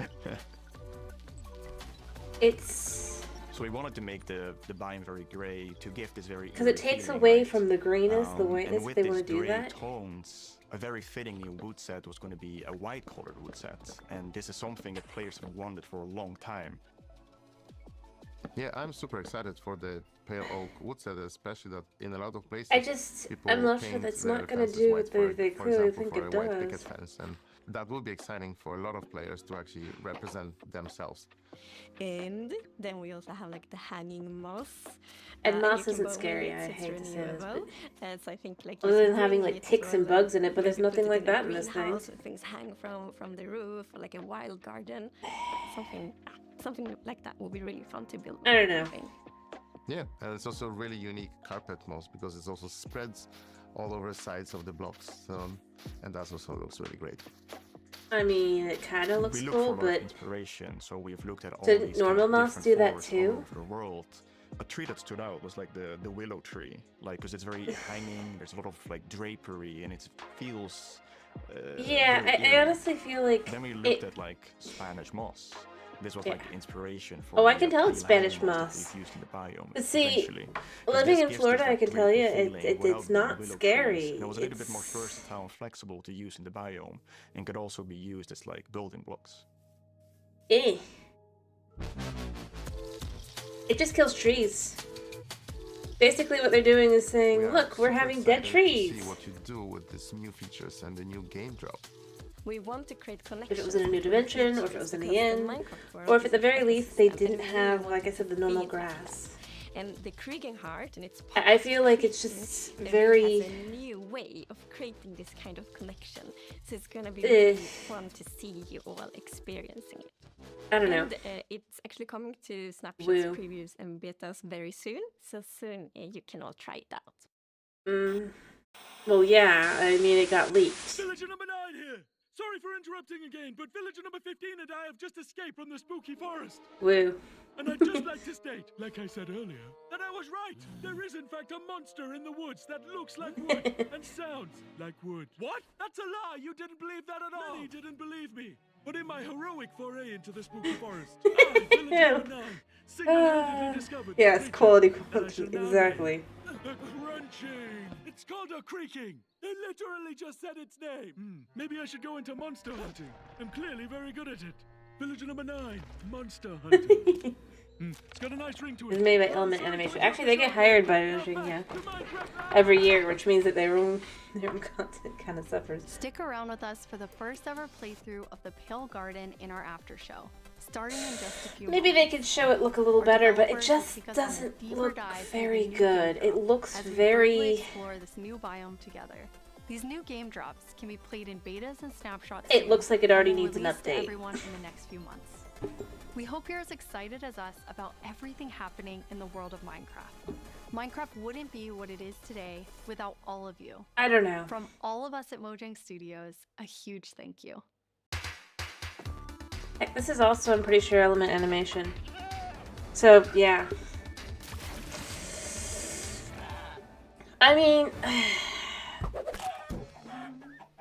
It's So we wanted to make the biome very grey to give this very because it eerie takes feeling, away right? from the greenness, the And whiteness. If with they these want to do grey that. tones, a very fitting new wood set was going to be a white colored wood set, and this is something that players have wanted for a long time. Yeah, I'm super excited for the pale oak wood set, especially that in a lot of places. I'm not sure paint that's their not going to fences do white what they for clearly example, think for it a white picket does. fence, and that will be exciting for a lot of players to actually represent themselves. And then we also have like the hanging moss. And you moss can isn't bowl scary, it, I so it's hate to say this, renewable. So I think like Other you than having bring like it ticks and from the- bugs in it, but there's maybe put nothing it like in a that in this thing. greenhouse, so things hang from the roof, or like a wild garden. Something like that would be really fun to build. I don't know. think. Yeah, and it's also a really unique carpet moss because it also spreads all over the sides of the blocks, and that also looks really great. I mean, it kind of looks we look cool, for a lot of but inspiration, so we've looked at all Didn't these normal kind of moss different do that forests all too? over the world. A tree that stood out was like the willow tree, like because it's very hanging. There's a lot of like drapery, and it feels. yeah, very I eerie. honestly feel like Then we looked it. at like Spanish moss. This was Yeah. like the inspiration for. Oh, I the, can tell pale it's Spanish hanging moss. that we've used in the biome. But see, eventually. 'Cause living this in gives Florida, this, I like, can tell creepy you, feeling it's without the not willow scary. trees. And it was a little bit more It's- versatile and flexible to use in the biome, and could also be used as like building blocks. It just kills trees. Basically, what they're doing is saying, "Look, we're having dead To trees." see what you do with these new features and the new game drop. We want to create If connections. it was in a new between dimension, or if it features was in the because end, Minecraft world or if is at the very an least they ecosystem, and didn't we really have, want like I to said, the normal feed that. grass. And the Kriegen Heart and its I feel like it's just very. has a new way of creating this kind of connection. So it's gonna be Eh. really fun to see you all experiencing it. I don't know. And it's actually coming to snapshots, Woo. previews, and betas very soon. So soon you can all try it out. Well, yeah. I mean, it got leaked. Villager number 9 here. Sorry for interrupting again, but villager number 15 and I have just escaped from the spooky forest. Woo. And I'd just like to state, like I said earlier, that I was right. There is in fact a monster in the woods that looks like wood and sounds like wood. What? That's a lie. You didn't believe that at all. Many didn't believe me. But in my heroic foray into the spooky forest, I, villager number 9, single-handedly discovered the Yes, creature, quality, and I quality. shall now Exactly. name the crunching. It's called a creaking. They literally just said its name. Maybe I should go into monster hunting. I'm clearly very good at it. Villager number 9, monster hunting. It's got a nice ring to it. It's made by Element Animation. Actually, they get hired by Virginia every year, which means that their own content kind of suffers. Stick around with us for the first ever playthrough of the Pale Garden in our after show, starting in just a few Maybe moments. they could show it look a little better, but it Developers just will take us on a doesn't deeper look dive into very the new good. game It drop looks as we very. briefly explore this new biome together. These new game drops can be played in betas and snapshots. It soon, looks like it already and will needs an release to update. everyone in the next few months. We hope you're as excited as us about everything happening in the world of Minecraft. Minecraft wouldn't be what it is today without all of you. I don't know. From all of us at Mojang Studios, a huge thank you. This is also, I'm pretty sure, Element Animation. So, yeah. I mean,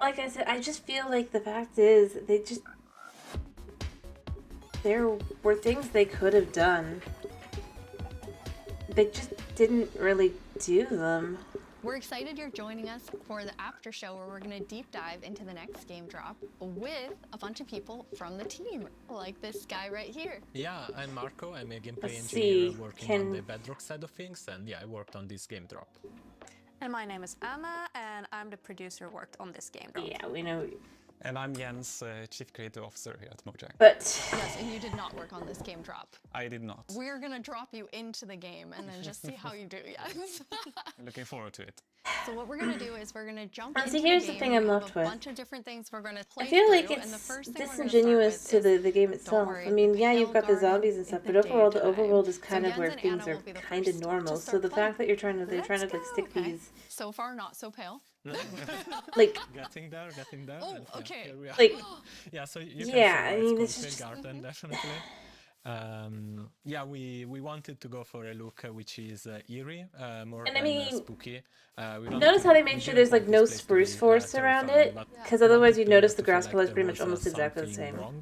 like I said, I just feel like the fact is, there were things they could have done. They just didn't really do them. We're excited you're joining us for the after show where we're going to deep dive into the next game drop with a bunch of people from the team, like this guy right here. Yeah, I'm Marco. I'm a gameplay Let's engineer see, working on the Bedrock side of things, and yeah, I worked on this game drop. And my name is Anna, and I'm the producer who worked on this game drop. Yeah, we know you. And I'm Jens, Chief Creative Officer here at Mojang. But yes, and you did not work on this game drop. I did not. We're gonna drop you into the game and then just see how you do. Yes. Looking forward to it. So what we're gonna do is we're gonna jump And into see, here's the the game. thing I'm We have left a with. bunch of different things we're gonna play I feel like through, and the it's first thing disingenuous to the game itself. worry, I mean, yeah, you've got the Pale zombies and stuff, but Garden overall, the is the overworld is day kind time. of So where Jens and things Anna are will be the kind of first to normal. So start the fact that they're trying to like stick Okay. these, So far, not so pale. like, Getting there. Oh, and yeah, okay. here we are. Like, yeah, so you yeah, I can see mean, why it's it's just- called Pale Garden, definitely. Yeah, we wanted to go for a look which is eerie, more And I than mean, spooky. Notice how they made sure there's like no spruce forest around it, because otherwise you'd notice the grass color is pretty much almost exactly the same. Wrong,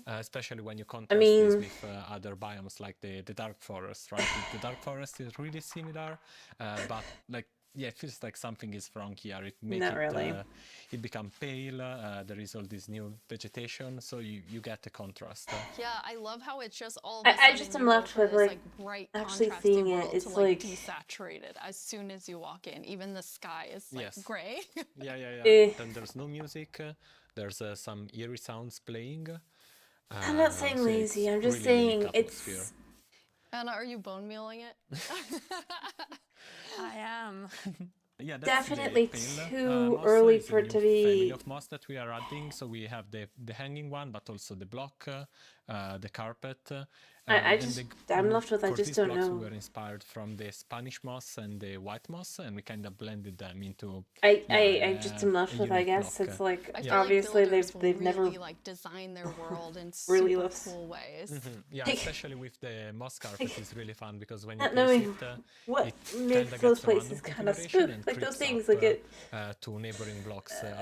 especially when you contrast mean- this with other biomes like the dark forest, right? The dark forest is really similar, but like. Yeah, it feels like something is wrong here. It makes Not really. It become pale. There is all this new vegetation, so you get the contrast. Yeah, I love how it's just all. Of I a sudden just you am go left from with, this, like, bright, actually contrasty seeing it, world it's to like- desaturated as soon as you walk in. Even the sky is like Yes. gray. Yeah. Eh. Then there's no music. There's some eerie sounds playing. I'm not saying so it's lazy. I'm just really saying unique atmosphere. it's. Anna, are you bone mealing it? I am. Yeah, that's Definitely the pale. too Moss early is a for it new to family be. of moss that we are adding. So we have the hanging one, but also the block, the carpet. I and just- the- I'm left with, I for just these don't blocks know. We were inspired from the Spanish moss and the white moss, and we kind of blended them into. I just am left a with, I unique guess, block. it's like, I feel obviously like builders they've will never really, like design their world in really super loves- cool ways. Yeah, Like- especially with the moss carpet is really fun because when you Not place knowing it, what it makes kinda those gets a random places kind of configuration spook, and like those creeps things, up, like it. to neighboring blocks up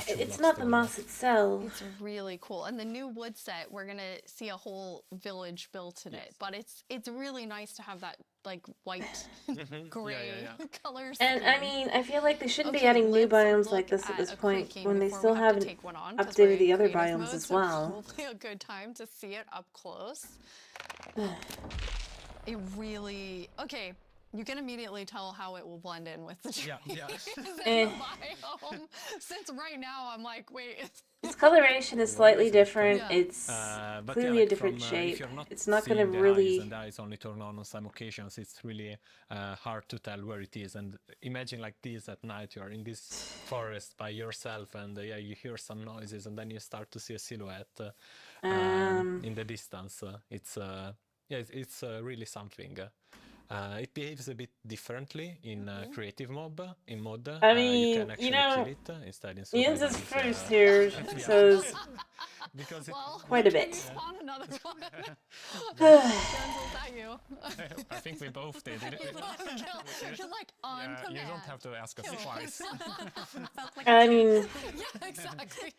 to 2 It's blocks not the to moss itself. It's really cool. And the new wood set, we're gonna see a whole village built in it. But it's really nice to have that like white, gray colors. And I mean, I feel like they shouldn't be adding new biomes like this at this point when they still haven't updated the other biomes as well. Hopefully a good time to see it up close. It really okay. You can immediately tell how it will blend in with the trees Yeah. in the biome. Since right now I'm like, wait, Its coloration is slightly different. Yeah. It's But clearly yeah, a different if shape. you're not It's not gonna seeing the really. eyes and the eyes only turn on some occasions, it's really hard to tell where it is. And imagine like this at night, you're in this forest by yourself, and yeah, you hear some noises, and then you start to see a silhouette in the distance. It's really something. It behaves a bit differently in creative mod. In mod, I mean, you can actually know, kill it instead. In Jens survival, is it's, first here, yeah. so Because quite a bit. spawn another one. you. I think we both did. You're like on command. You don't have to ask us Kill. twice. I mean, yeah, exactly.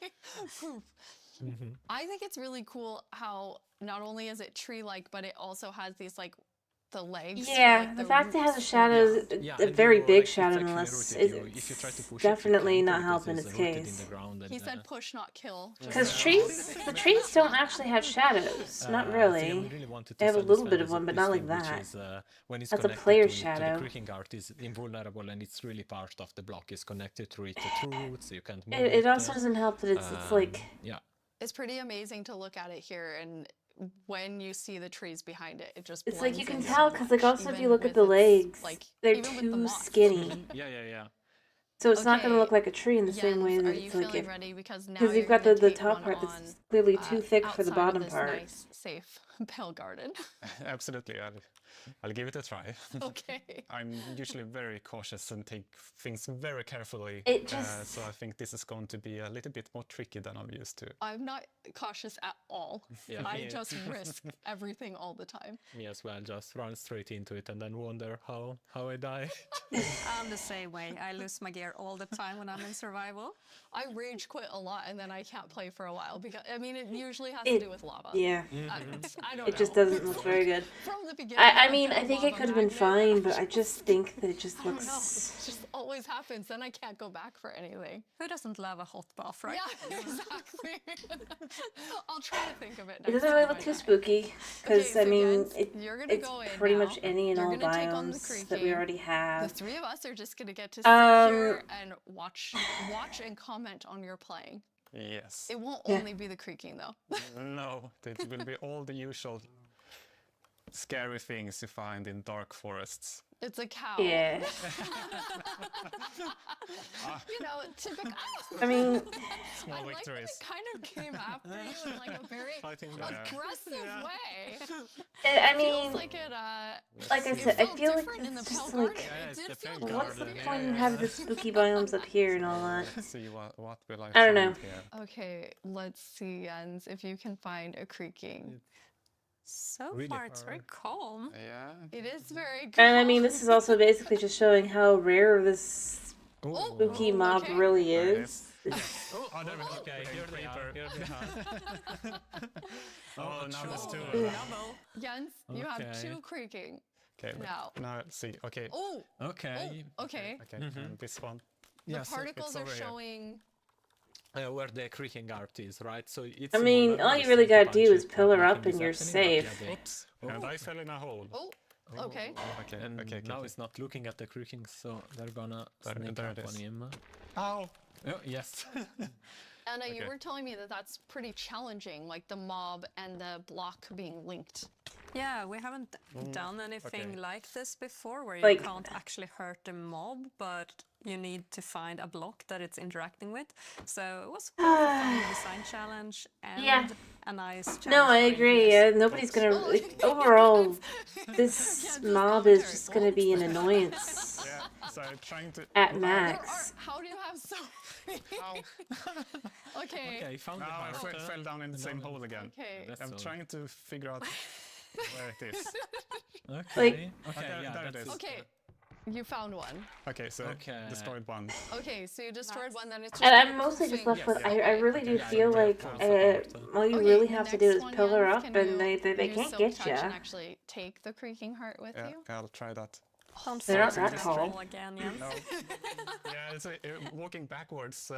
I think it's really cool how not only is it tree-like, but it also has these like the legs. yeah, like, the fact it has a roots. shadow, Yeah, a and very you, big like, it's shadow, actually nonetheless, rooted. If you try to it's push it, you definitely can't not because helping it's its rooted case. in the ground He and, said push, not kill. Because the trees don't actually have shadows. Not really. They have a little bit of one, but not like that. When it's That's a connected player to shadow. the creaking art is invulnerable, and it's really part of the block. It's connected to it through roots, so you can't move It also doesn't help that it's like. Yeah. It's pretty amazing to look at it here, and when you see the trees behind it, it just It's like you blends can in tell so because like much, also if even you look at with the its, legs, like, they're even with the too moss. skinny. Yeah. So it's not going to Okay, look like a tree in the same Jens, way are that you it's like feeling if ready? Because now you've you're got gonna the take top one part on, that's clearly too thick for the outside of bottom this part. Nice, safe Pale Garden. Absolutely, I'll give it a try. Okay. I'm usually very cautious and take things very carefully. It just- so I think this is going to be a little bit more tricky than I'm used to. I'm not cautious at all. Yeah, I me- just risk everything all the time. Me as well, just run straight into it and then wonder how I die. I'm the same way. I lose my gear all the time when I'm in survival. I rage quit a lot and then I can't play for a while because I mean it usually has to do with lava. Yeah. I don't it just know. doesn't look very good. From the beginning, I I mean, fell I think off it a could have been magnet. fine, but I just think that it just I don't know. looks. It just always happens. Then I can't go back for anything. Who doesn't love a hot bath, right? Yeah, exactly. I'll try to think of it It next doesn't really time look I too die. spooky because Okay, I so mean Jens, you're gonna it's go in pretty now. much any and You're all gonna take on the biomes that we creaking. already The have. three of us are just gonna get to sit here and watch and comment on your playing. Yes. It won't Yeah. only be the creaking though. No, it will be all the usual scary things you find in dark forests. It's a cow. Yeah. You know, typical. I mean, Small I like that victories. it kind of came after you in like a very Fighting back. aggressive way. I Feels mean, like it. like I it said, I felt feel like different in the it's Pale just Garden. like, It did feel well, what's the different. point in having the spooky biomes up here and all that? Let's see what will I don't know. find here. Okay, let's see, Jens, if you can find a creaking. So Really far, it's very calm. Yeah. It is very good. And I mean, this is also basically just showing how rare this spooky mob really is. Oh, there we go. Okay, here they are. Here they are. Oh, now there's two. Jens, you have Okay. two creaking. Okay, Now. now let's see. Okay. Oh. Okay. Okay. Okay, and this one. The Yes, particles it's are over here. showing. Where the creaking art is, right? So it's. I mean, all you really gotta do is pillar up and you're safe. Oops. And I fell in a hole. Oh. Okay. Okay. And okay. now it's not looking at the creaking, so they're gonna sneak there up it on is. him. Ow. Oh, yes. Anna, you Okay. were telling me that that's pretty challenging, like the mob and the block being linked. Yeah, we haven't done anything okay. like this before, where you Like- can't actually hurt the mob, but you need to find a block that it's interacting with. So it was quite a fun design challenge and Yeah. a nice challenge. No, I for agree. engineers. Nobody's gonna. Overall, this mob is just gonna be an annoyance Yeah. So I'm trying to. at max. How do you have so many? Okay. Okay, found the Now I heart. fell down in the same hole again. Okay. That's I'm all. trying to figure out where it is. Okay. Like- okay, there- yeah, there it that's is. Okay. You found one. Okay, so Okay. destroyed one. Okay, so you destroyed one, then it's just And I'm like mostly just proofing. left with. I really do Yeah, feel yeah, like yeah. all you Okay, really the have to do next is one, pillar Jens, up, can and you they use can't silk get touch you. and actually take the creaking heart with Yeah, you. I'll try that. Don't They're not fall that into tall. trouble again, Jens. No. Yeah, it's walking backwards.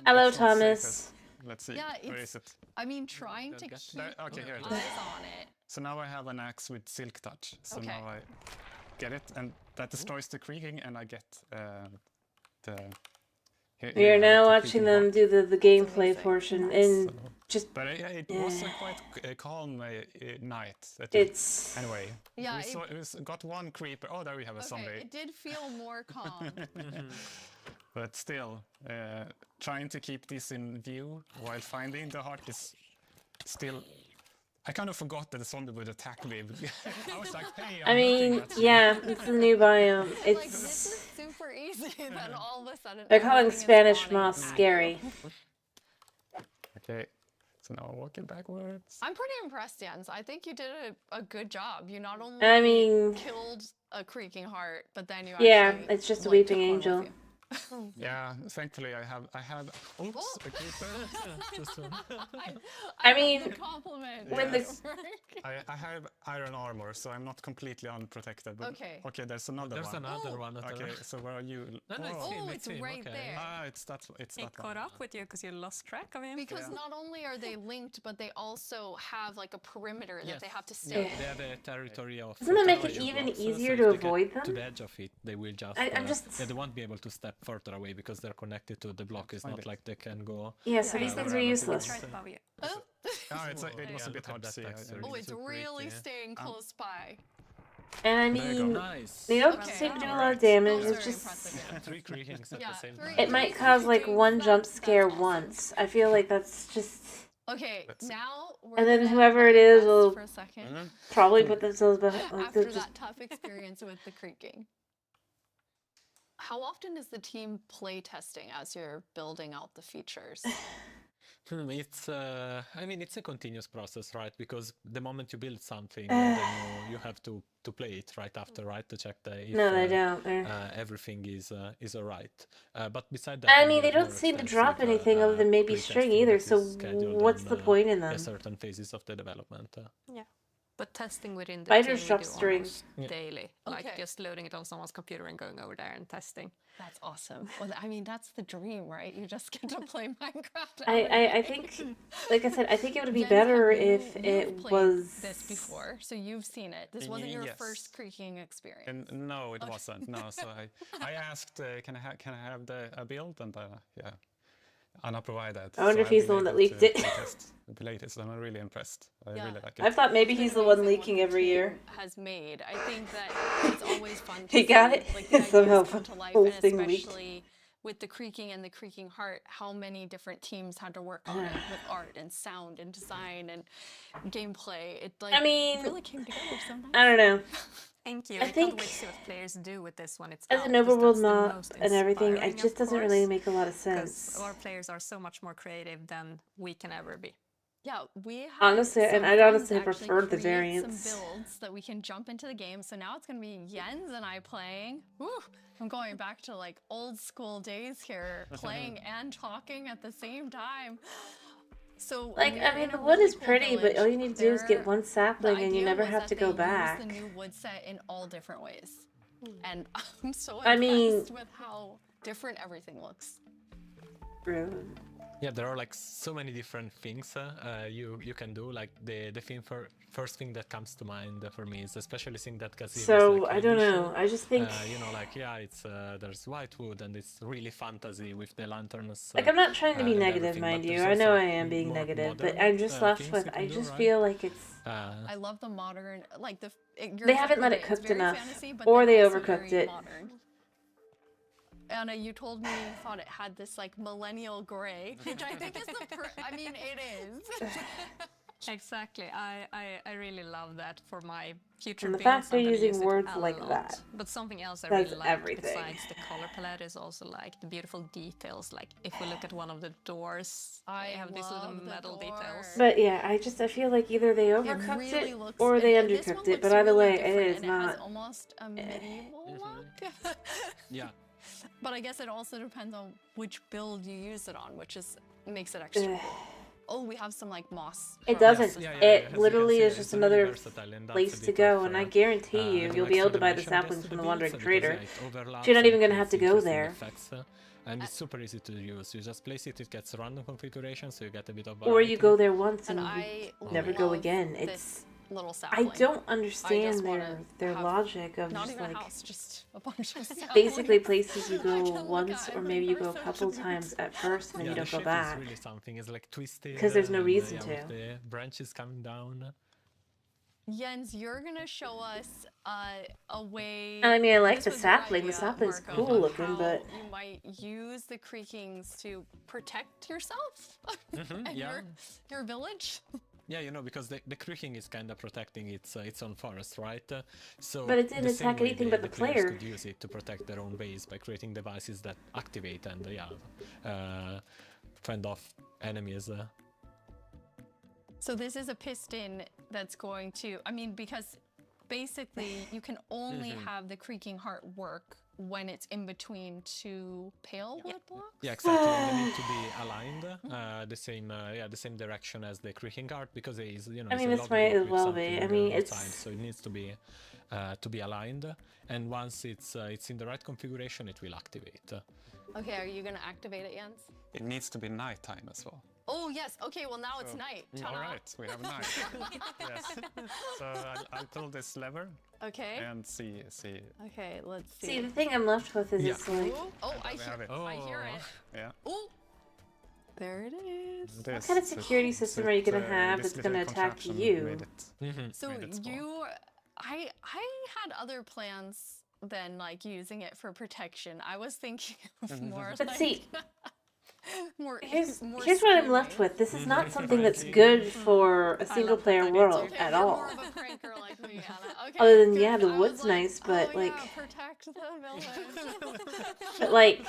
Hello, it's not Thomas. safest. Let's see. Yeah, Where it's- is it? I mean, trying to Get keep there. Okay, here it is. eyes on it. So now I have an axe with silk touch. So Okay. now I get it, and that destroys the creaking, and I get the. We are now the watching creaking them heart. do the gameplay portion, and just But it was a yeah. quite calm night. It's- Anyway. Yeah, We got one creeper. Oh, there we have a Okay, zombie. it did feel more calm. But still, trying to keep this in view while finding the heart is still. I kind of forgot that the zombie would attack me. I was like, hey, I I'm mean, looking at you. yeah, it's a new biome. Like, It's this is super easy, then all of a sudden. they're calling everything is Spanish spawning moss at scary. you. Okay, so now I'm walking backwards. I'm pretty impressed, Jens. I think you did a good job. You not only I mean- killed a creaking heart, but then you Yeah, actually, it's just a like, weeping took one with angel. you. Yeah, thankfully I have. Oops, a creeper. Just one. I mean, the compliment. when the- Yes. I have iron armor, so I'm not completely unprotected. But Okay. Okay, there's another There's one. another one. Okay, so where are you? No, no, it's Oh, him, it's him, right okay. there. Ah, it's that He one. caught up with you because you lost track of him. Because not only are they linked, but they also have like a perimeter that Yes. they have to Yeah, stay in. they have a territory of. Doesn't that make it protection even blocks, easier if to they get avoid To them? the edge of it, they will just. I'm just- Yeah, they won't be able to step further away because they're connected to the block. It's Find not it. like they can go. Yeah, so these things are wherever they useless. want. Right above you. Oh, Ah, it was a Yeah, bit look hard at to see. that backstory. oh, it's Super really pretty. staying close by. And I There you go. mean, Nice. they don't Okay. seem to do a lot Alright. of damage. That was It's very just impressive, yeah. 3 creakings at Yeah, the same three- time. it might cause like one jump scare once. I feel like that's just. Okay, Let's see. now we're And then gonna whoever let it you is rest will for a second Probably put themselves behind. Like, after they're just. that tough experience with the creaking. How often is the team play testing as you're building out the features? It's, I mean, it's a continuous process, right? Because the moment you build something, then you have to play it right after, right? To check if No, they don't. everything is alright. But beside that, I then mean, you they have don't more seem to drop extensive, anything other than maybe string playtesting either. that So is scheduled what's on, the point in them? certain phases of the development. Yeah. But testing within the Spiders team drop we do strings. almost daily. Like Okay. just loading it on someone's computer and going over there and testing. That's awesome. Well, I mean, that's the dream, right? You just get to play Minecraft. I think, like I said, I think it would be Jens, better have you- if you've it played was. this before, so you've seen it. This wasn't your Yes. first creaking experience. And no, it wasn't. No, so I asked, can I have a build? And yeah, Anna provided. I wonder if he's the one that leaked it. Play it, so I'm really impressed. I Yeah. really like it. I thought maybe he's the one leaking every year. Has made. I think that it's always fun. He to got see, it. Like, the Somehow ideas come to life, whole and thing leaked. especially with the creaking and the creaking heart, how many different teams had to work on it with art and sound and design and gameplay. It like I mean, really came together so nice. I don't know. Thank you. I I think can't wait to see what players do with this when it's as out, an 'cause overworld that's the mod most and everything, it inspiring, just of doesn't really course, make a lot of because sense. our players are so much more creative than we can ever be. Yeah, we had Honestly, some and I'd friends honestly actually preferred the create variants. some builds that we can jump into the game. So now it's gonna be Jens and I playing. Woo! I'm going back to like old school days here, playing and talking at the same time. So Like, we're I mean, in the a wood really is cool pretty, but all you need to do is village. get one sapling and you idea never was have that to go they back. use the new wood set in all different ways, and I'm so I mean- impressed with how different everything looks. Yeah, there are like so many different things you can do. Like the first thing that comes to mind for me is especially seeing that Kazim So, is like I don't Amish. know, I just think- you know, like yeah, it's there's white wood and it's really fantasy with the lanterns. Like, I'm not trying to be and negative, everything, mind but you. there's I know also, I am being more negative, but modern, I'm just left things with. you can I do, just right? feel like it's. I love the modern, like They haven't let it it's cooked very enough, fantasy, but or then they also overcooked very it. modern. Anna, you told me you thought it had this like millennial gray, which I think is I mean, it is. Exactly. I really love that for my future And the builds. fact they're I'm gonna using use it words a like lot. that But something else I says really like everything. besides the color palette is also like the beautiful details. Like if we look at one of the doors, I they have these little love the metal details. But yeah, I feel like either they overcooked really it looks- or they and this one undercooked it. looks But either really way, it different, is and it has not. almost a medieval look. Yeah. But I guess it also depends on which build you use it on, which is makes it extra Ugh. cool. Oh, we have some like moss. It from doesn't. Yeah, It literally is it's just really another versatile, and that's place a to bit go, of, and I guarantee you, the you'll be able to buy the acceleration saplings just from to the Wandering build, Trader. because, yeah, it overlaps You're not and even gonna creates have to go interesting there. effects, and it's super easy to use. You just place it, it gets random configuration, so you get a bit of Or variety. you go there once and, And you I never go love again. this It's. little I sapling. don't I understand just wanna their have logic of not just even like a house, just a bunch of basically saplings. places you I go can look once at or every maybe you go a person. couple times at first and then Yeah, you the don't go shape back. is really something. It's like twisted. 'Cause there's no and, reason yeah, to. With the branches coming down. Jens, you're gonna show us a way. And I mean, I like this the was your sapling. The idea, sapling's Marco, cool on looking, how but you might use the creakings to protect yourself Mhm, and yeah. your village. Yeah, you know, because the creaking is kind of protecting its own forest, right? So But it didn't the same attack way anything but the players player. could use it to protect their own base by creating devices that activate and fend off enemies. So this is a piston that's going to, I mean, because basically you can only Mhm. have the creaking heart work when it's in between two pale wood blocks. Yeah, exactly. And they need to be aligned, the same direction as the creaking art, because it is, you know, I it's mean, a this log might block as with well be. I something, mean, outside, it's so it needs to be aligned. And once it's in the right configuration, it will activate. Okay, are you gonna activate it, Jens? It needs to be nighttime as well. Oh yes. Okay. Well, now it's night. All Ta-da. right, we have night. Yes. So I'll pull this lever. Okay. And see. Okay. Let's see. see, the thing I'm left with is Yeah. it's like. Oh, I We have hear it. it. I hear it. Yeah. Oh. There it is. What kind of security system are you gonna have that's gonna attack you? So I had other plans than like using it for protection. I was thinking of more But like. see, Here's what I'm left with. This is not something that's good for a single player world at all. Other than, yeah, the wood's nice, but like... protect the village. But like...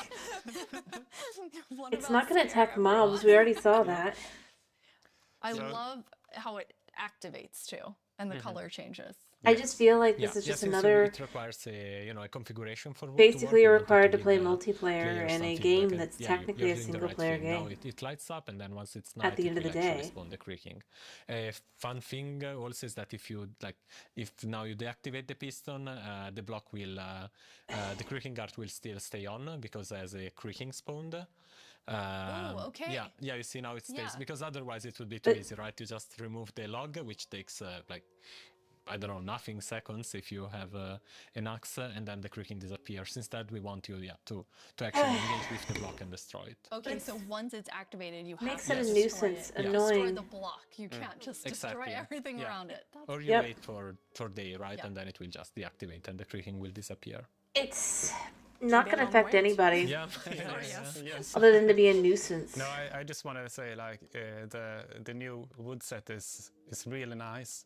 It's not going to attack mobs. We already saw that. I love how it activates too, and the color changes. I just feel like this is just another... It requires a configuration for basically you're required to play multiplayer in a game that's technically a single-player game. Now it lights up, and then once it's at night, the end of the day. Spawn the creaking. Fun thing also is that if now you deactivate the piston, the block will, the creaking art will still stay on because as a creaking spawned. Okay. Yeah, you see now it stays, because otherwise it would be too easy, right? You just remove the log, which takes I don't know, nothing seconds if you have an axe, and then the creaking disappears. Instead, we want you to actually engage with the block and destroy it. Okay, so once it's activated, you makes have it to a destroy nuisance, it. annoying. Destroy the block. You can't just destroy everything around it. Or you wait for day, right? And then it will just deactivate and the creaking will disappear. It's not going to affect anybody. Yeah. Yes. Other than to be a nuisance. No, I just want to say, like, the new wood set is really nice,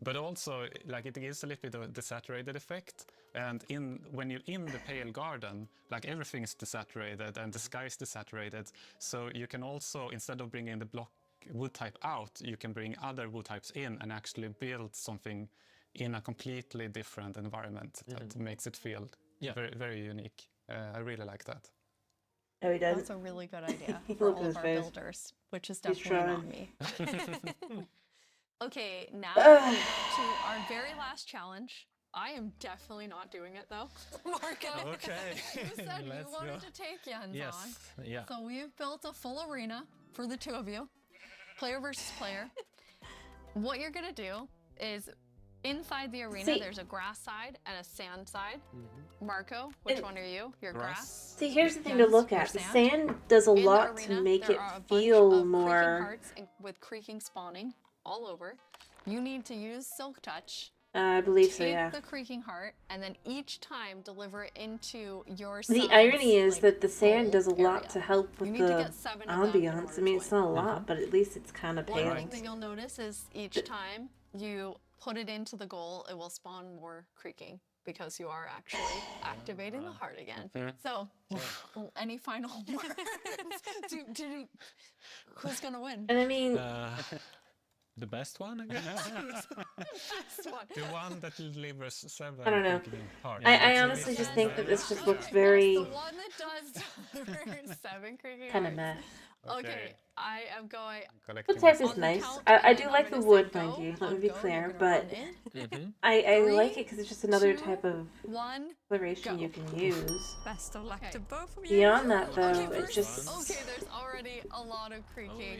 but also like it gives a little bit of a desaturated effect. And when you're in the pale garden, like everything is desaturated and the sky is desaturated, so you can also, instead of bringing the block wood type out, you can bring other wood types in and actually build something in a completely different environment that makes it feel very, very unique. I really like that. Oh, he does. That's a really good idea for all of our builders, which is definitely not me. Okay, now to our very last challenge. I am definitely not doing it though. Marco, Okay. you said Let's you wanted go. to take Jens Yes, on. yeah. So we've built a full arena for the two of you, player versus player. What you're gonna do is inside the arena, there's a grass side and a sand side. Marco, which one are you? Your grass? See, here's the thing to look at. The sand does a In the lot to arena, make there it are a bunch feel of more... creaking hearts with creaking spawning all over. You need to use Silk Touch. I believe so, Take yeah. the creaking heart and then each time deliver it into your The son's, irony is like, that the sand does a area. lot to help You with need to the get 7 of them in ambiance. order I mean, to it's not a lot, but at least it's kind of One pale. thing you'll notice is each time you put it into the goal, it will spawn more creaking because you are actually activating the heart again. So, any final words? Who's gonna win? And I mean... The best one, I guess? Best one. The one that delivers 7 I don't know. creaking hearts. I honestly just think that this just looks very... The one that does deliver 7 creaking kind of hearts. meh. Okay, I am going. Wood type is On the nice. count I of do 10, like I'm the gonna wood, say mind go. you. Let On me be go, you're clear, gonna but run in. I 3, like it because it's just another 2, type of 1, exploration you can use. Best of luck to both of you. Beyond that, though, Okay, it's just... okay, there's already a lot of creaking.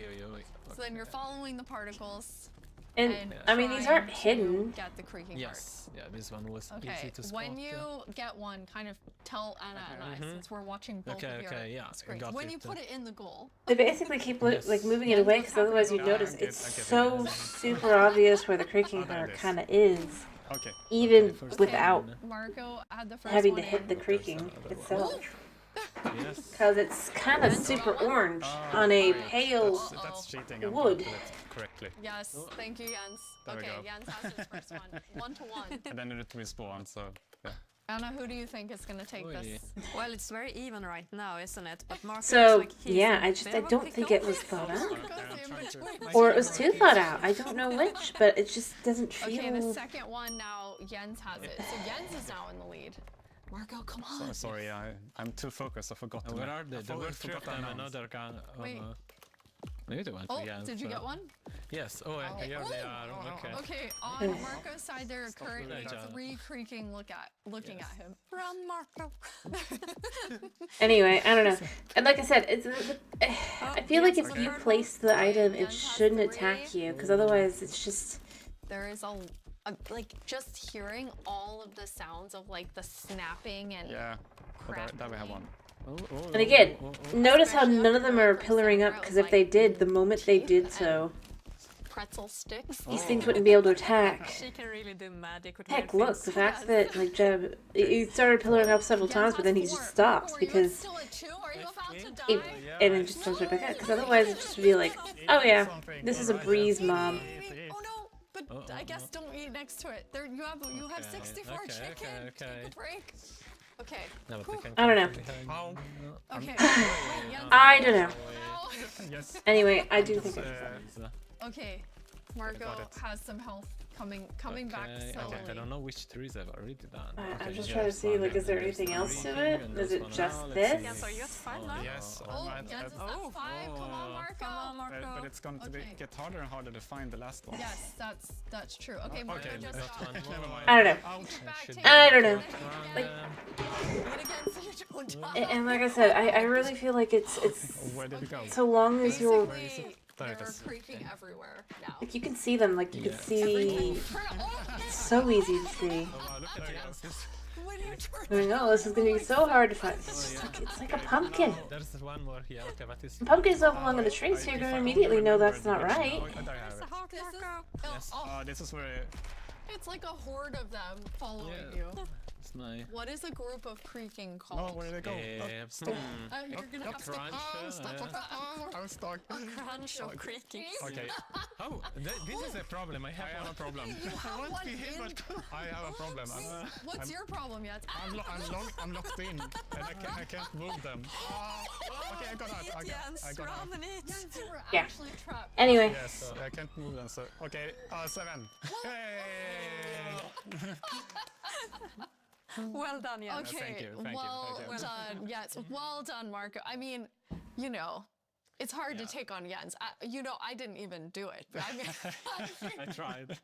So then you're following the particles. And I mean, these trying aren't to hidden. Get the creaking Yes, yeah, this one was Okay, easy to spot. when you get one, kind of tell Anna and I, since we're watching both Okay, of your okay, yeah, I screens. got When it. you put it in the goal, They basically keep like moving it away because otherwise you notice it's so super obvious where the creaking heart kind of is. Okay. Even without Marco had the first having one to hit in. the creaking itself. Yes. Because it's kind of super orange on a pale That's cheating. I'm wood. gonna put it correctly. Yes, thank you, Jens. There we Okay, go. Jens has his first one. 1 to 1. And then it will spawn, so yeah. Anna, who do you think is going to take this? Well, it's very even right now, isn't it? But Marco So looks like he's yeah, a I bit of a don't think pickle. it was thought out, Or or it was too thought out. I don't know which, but it just doesn't Okay, the feel. second one now, Jens has it. So Jens is now in the lead. Marco, come on. Sorry, I'm too focused. I forgot. Where are they? There were 3 of them, announce. another gun. Wait. Maybe they went Oh, again. did you get one? Yes. Oh, here they are. Okay. Okay, on Marco's side, there are currently 3 creaking looking at him. Run, Marco. Anyway, I don't know. And like I said, I feel like if you place the item, it shouldn't attack you because otherwise it's just. There is like just hearing all of the sounds of like the snapping and Yeah, that we have one. And again, notice how none of them are pillaring up because if they did, the moment they did so, pretzel sticks. These things wouldn't be able to attack. She can really do magic with Heck, her look, things. the fact that, like, Jeb, he started pillaring up several times, but then he just stops because and then just jumps right back out. Because otherwise it just would be like, oh yeah, this is a breeze mob. But I guess don't eat next to it. There you have 64 chicken. Take a break. Okay. I don't know. Okay. I don't know. Yes. Anyway, I do think Okay. Marco has some health coming back slowly. I don't know which trees I've already done. I'm just trying to see, like, is there anything else to it? Is it just this? Yeah, so you have 5 now? Yes. Jens is at 5. Come on, Marco. Come on, Marco. But it's going to get harder and harder to find the last one. Yes, that's true. Okay, Marco just I don't know. I don't know. Like, and like I said, I really feel like it's Where did it go? so long as you're They're creeping everywhere now. like you can see them, like you can see. It's so easy to see. I mean, oh, this is gonna be so hard to find. It's like a pumpkin. There's one more here. Okay, but it's Pumpkins don't belong in the tree, so you're gonna immediately know that's not right. This is where. It's like a horde of them following you. It's my. What is a group of creaking called? Oh, where did they go? You're gonna have to I'm stuck. A crunch of creaking. Okay. Oh, this is a problem. I have a problem. I want to be here, but I have a problem. What's your problem yet? I'm locked in, and I can't move them. Okay, I got out. I got out. Yeah. Anyway. Yes, I can't move them. So okay, 7. Hey! Well done, Jens. Okay, Thank you. well done. Yes, well done, Marco. I mean, you know, it's hard to take on Jens. I didn't even do it. But I mean, I tried.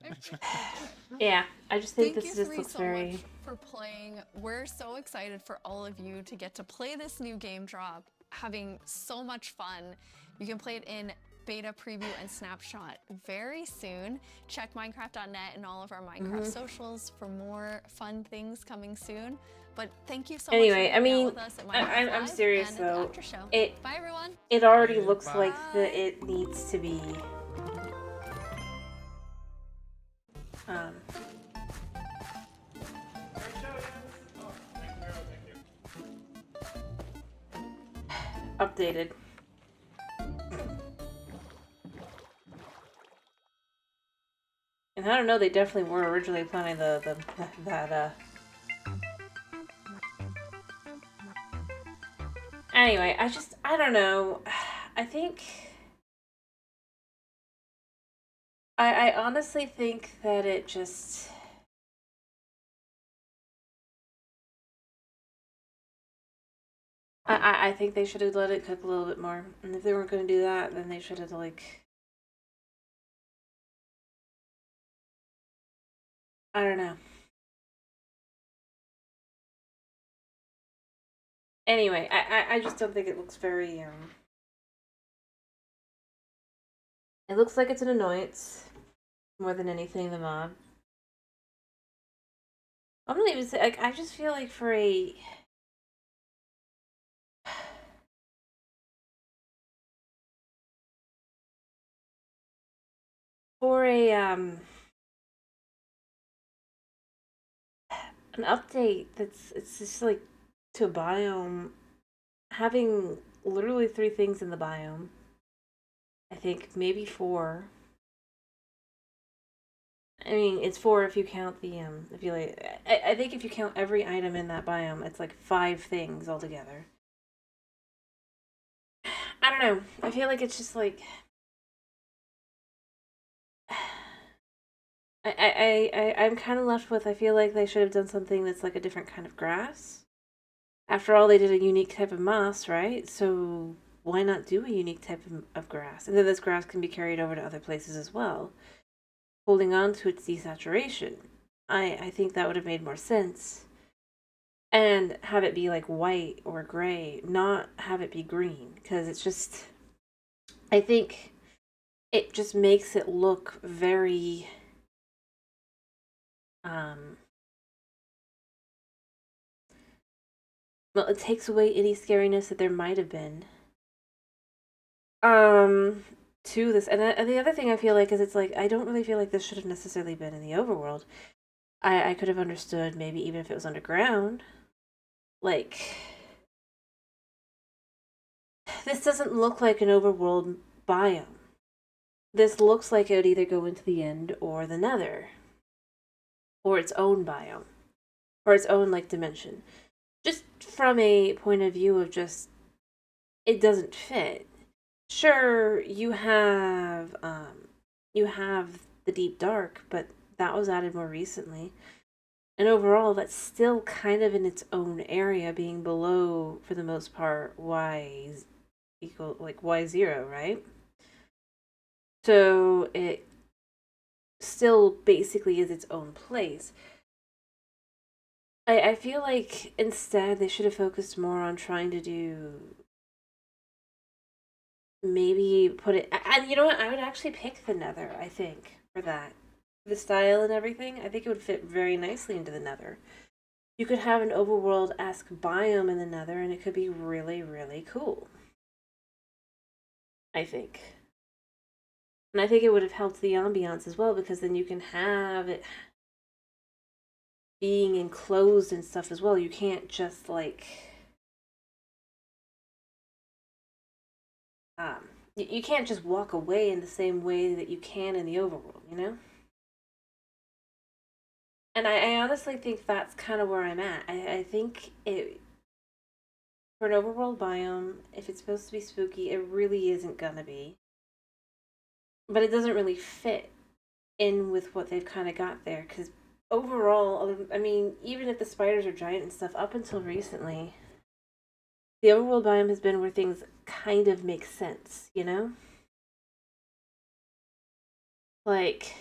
Yeah, I just think Thank this you just looks so very. much for playing. We're so excited for all of you to get to play this new game drop, having so much fun. You can play it in beta preview and snapshot very soon. Check Minecraft.net and all of our Minecraft socials for more fun things coming soon. But thank you so much for hanging out with us at Minecraft I'm Live serious and at the though. after show. Bye everyone. It already looks like that it needs to be. Updated. And I don't know, they definitely were originally planning that Anyway, I don't know. I think I honestly think that it just I think they should have let it cook a little bit more. And if they weren't going to do that, then they should have, like, I don't know. Anyway, I just don't think it looks very, it looks like it's an annoyance more than anything, the mob. I'm not even saying, like, I just feel like for a... For a, an update it's just like to a biome, having literally 3 things in the biome, I think maybe 4. I mean, it's 4 if you count the if you like, I think if you count every item in that biome, it's like 5 things altogether. I don't know, I feel like it's just like I'm kind of left with, I feel like they should have done something that's like a different kind of grass. After all, they did a unique type of moss, right? So why not do a unique type of grass? And then this grass can be carried over to other places as well, holding on to its desaturation. I think that would have made more sense. And have it be like white or gray, not have it be green, because it's just, I think it just makes it look very... well, it takes away any scariness that there might have been. to this. And the other thing I feel like is it's like I don't really feel like this should have necessarily been in the overworld. I could have understood maybe even if it was underground. Like, this doesn't look like an overworld biome. This looks like it would either go into the end or the nether. Or its own biome. Or its own, like, dimension. Just from a point of view of just, it doesn't fit. Sure, you have the deep dark, but that was added more recently. And overall, that's still kind of in its own area, being below, for the most part, Y0, right? So it still basically is its own place. I feel like instead they should have focused more on trying to do, maybe put it, and you know what, I would actually pick the nether, I think, for that. The style and everything, I think it would fit very nicely into the nether. You could have an overworld-esque biome in the nether and it could be really, really cool. I think. And I think it would have helped the ambiance as well, because then you can have it being enclosed and stuff as well. You can't just like you can't just walk away in the same way that you can in the overworld, you know? And I honestly think that's kind of where I'm at. I think it, for an overworld biome, if it's supposed to be spooky, it really isn't gonna be. But it doesn't really fit in with what they've kind of got there, because overall, I mean, even if the spiders are giant and stuff, up until recently, the overworld biome has been where things kind of make sense, you know? Like,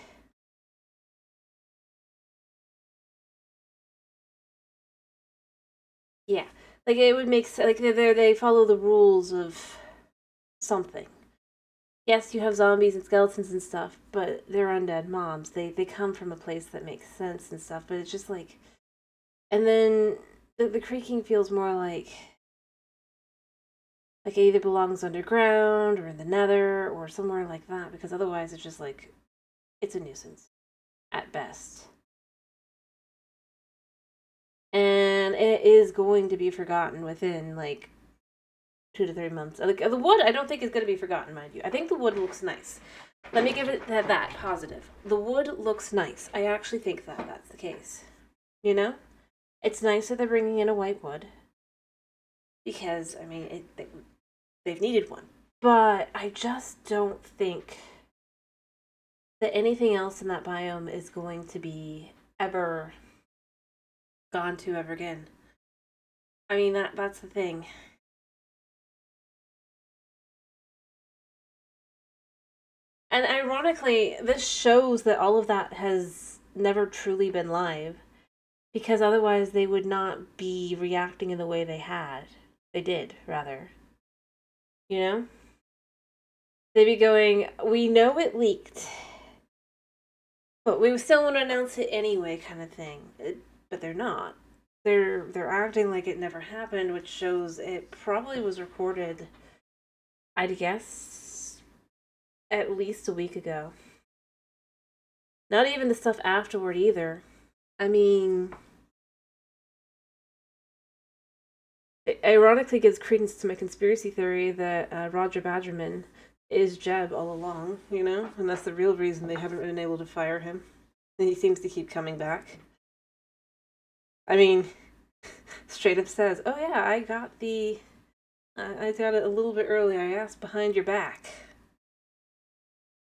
yeah, like it would make sense. Like they follow the rules of something. Yes, you have zombies and skeletons and stuff, but they're undead mobs. They come from a place that makes sense and stuff, but it's just like, and then the creaking feels more like it either belongs underground or in the nether or somewhere like that, because otherwise it's just like, it's a nuisance at best. And it is going to be forgotten within like 2 to 3 months. Like the wood, I don't think is going to be forgotten, mind you. I think the wood looks nice. Let me give it that positive. The wood looks nice. I actually think that that's the case. You know, it's nice that they're bringing in a white wood, because I mean they've needed one. But I just don't think that anything else in that biome is going to be ever gone to ever again. I mean, that's the thing. And ironically, this shows that all of that has never truly been live, because otherwise they would not be reacting in the way they had. They did, rather. You know? They'd be going, we know it leaked, but we still want to announce it anyway, kind of thing. But they're not. They're acting like it never happened, which shows it probably was recorded, I'd guess, at least a week ago. Not even the stuff afterward either. I mean, it ironically gives credence to my conspiracy theory that Roger Badgerman is Jeb all along, you know? And that's the real reason they haven't been able to fire him. And he seems to keep coming back. I mean, straight up says, oh yeah, I got it a little bit early. I asked behind your back.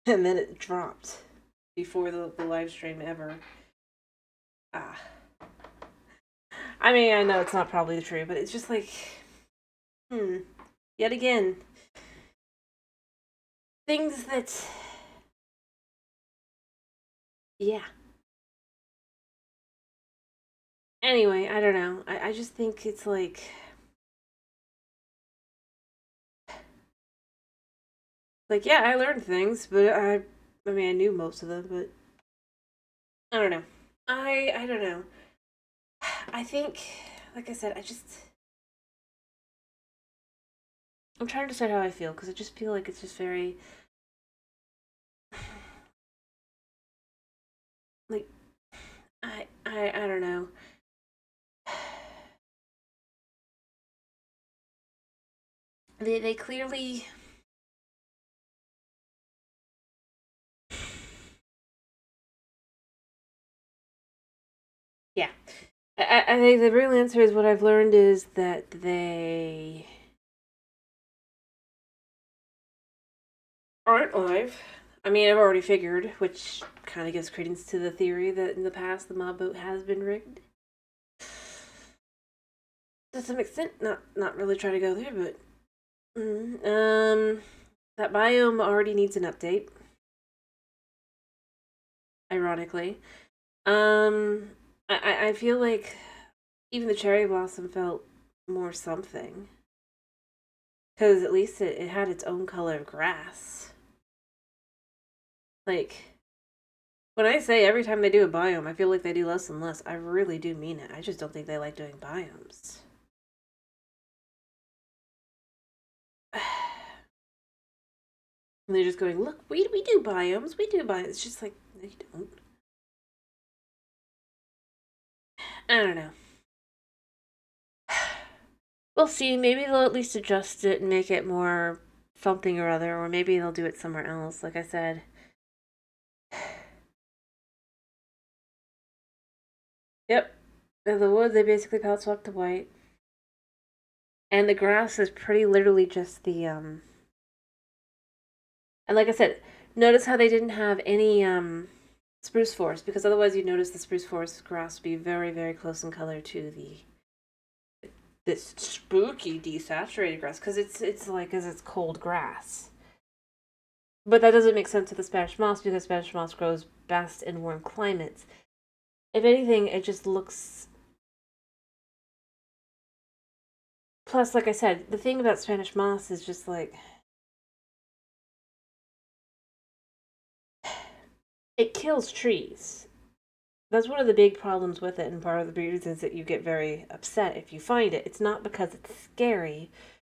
And then it dropped before the live stream ever. I mean, I know it's not probably true, but it's just like, yet again, things that, yeah. Anyway, I don't know. I just think it's like, yeah, I learned things, but I mean, I knew most of them, but I don't know. I don't know. I think, like I said, I'm trying to decide how I feel, because I just feel like it's just very, like, I don't know. They clearly. Yeah. I think the real answer is what I've learned is that they aren't live. I mean, I've already figured, which kind of gives credence to the theory that in the past the mob boat has been rigged. To some extent, not really trying to go there, but that biome already needs an update. Ironically, I feel like even the cherry blossom felt more something, because at least it had its own color of grass. Like, when I say every time they do a biome, I feel like they do less and less. I really do mean it. I just don't think they like doing biomes. And they're just going, look, we do biomes. We do biomes. It's just like, no, you don't. I don't know. We'll see. Maybe they'll at least adjust it and make it more something or other, or maybe they'll do it somewhere else, like I said. Yep. And the wood, they basically palette swapped to white. And the grass is pretty literally just the, And like I said, notice how they didn't have any, spruce forest, because otherwise you'd notice the spruce forest grass would be very, very close in color to this spooky desaturated grass, because it's like as it's cold grass. But that doesn't make sense with the Spanish moss, because Spanish moss grows best in warm climates. If anything, it just looks. Plus, like I said, the thing about Spanish moss is just like it kills trees. That's one of the big problems with it, and part of the reasons that you get very upset if you find it. It's not because it's scary,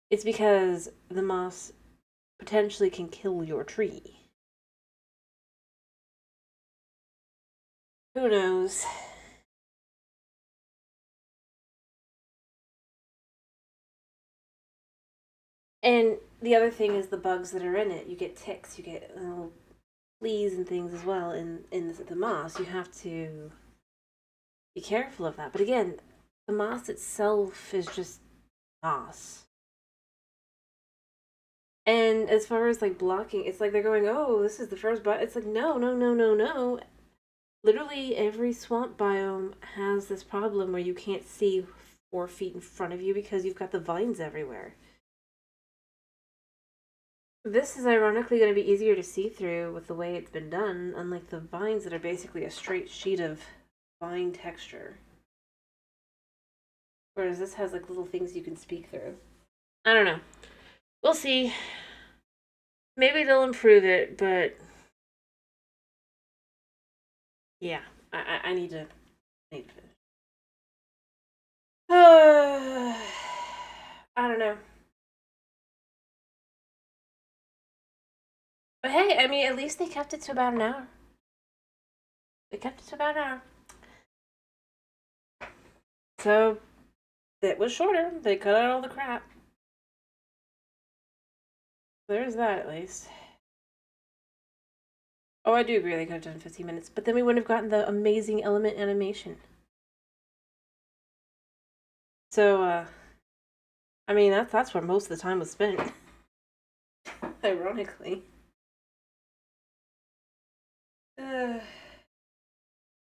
it's because the moss potentially can kill your tree. Who knows? And the other thing is the bugs that are in it. You get ticks, you get little fleas and things as well in the moss. You have to be careful of that. But again, the moss itself is just moss. And as far as like blocking, it's like they're going, oh, this is the first biome. It's like, no. Literally every swamp biome has this problem where you can't see 4 feet in front of you because you've got the vines everywhere. This is ironically going to be easier to see through with the way it's been done, unlike the vines that are basically a straight sheet of vine texture. Whereas this has like little things you can speak through. I don't know. We'll see. Maybe they'll improve it, but yeah, I need to finish. I don't know. But hey, I mean, at least they kept it to about an hour. They kept it to about an hour. So, it was shorter. They cut out all the crap. There's that, at least. Oh, I do agree they could have done 15 minutes. But then we wouldn't have gotten the amazing element animation. So, I mean, that's where most of the time was spent. Ironically.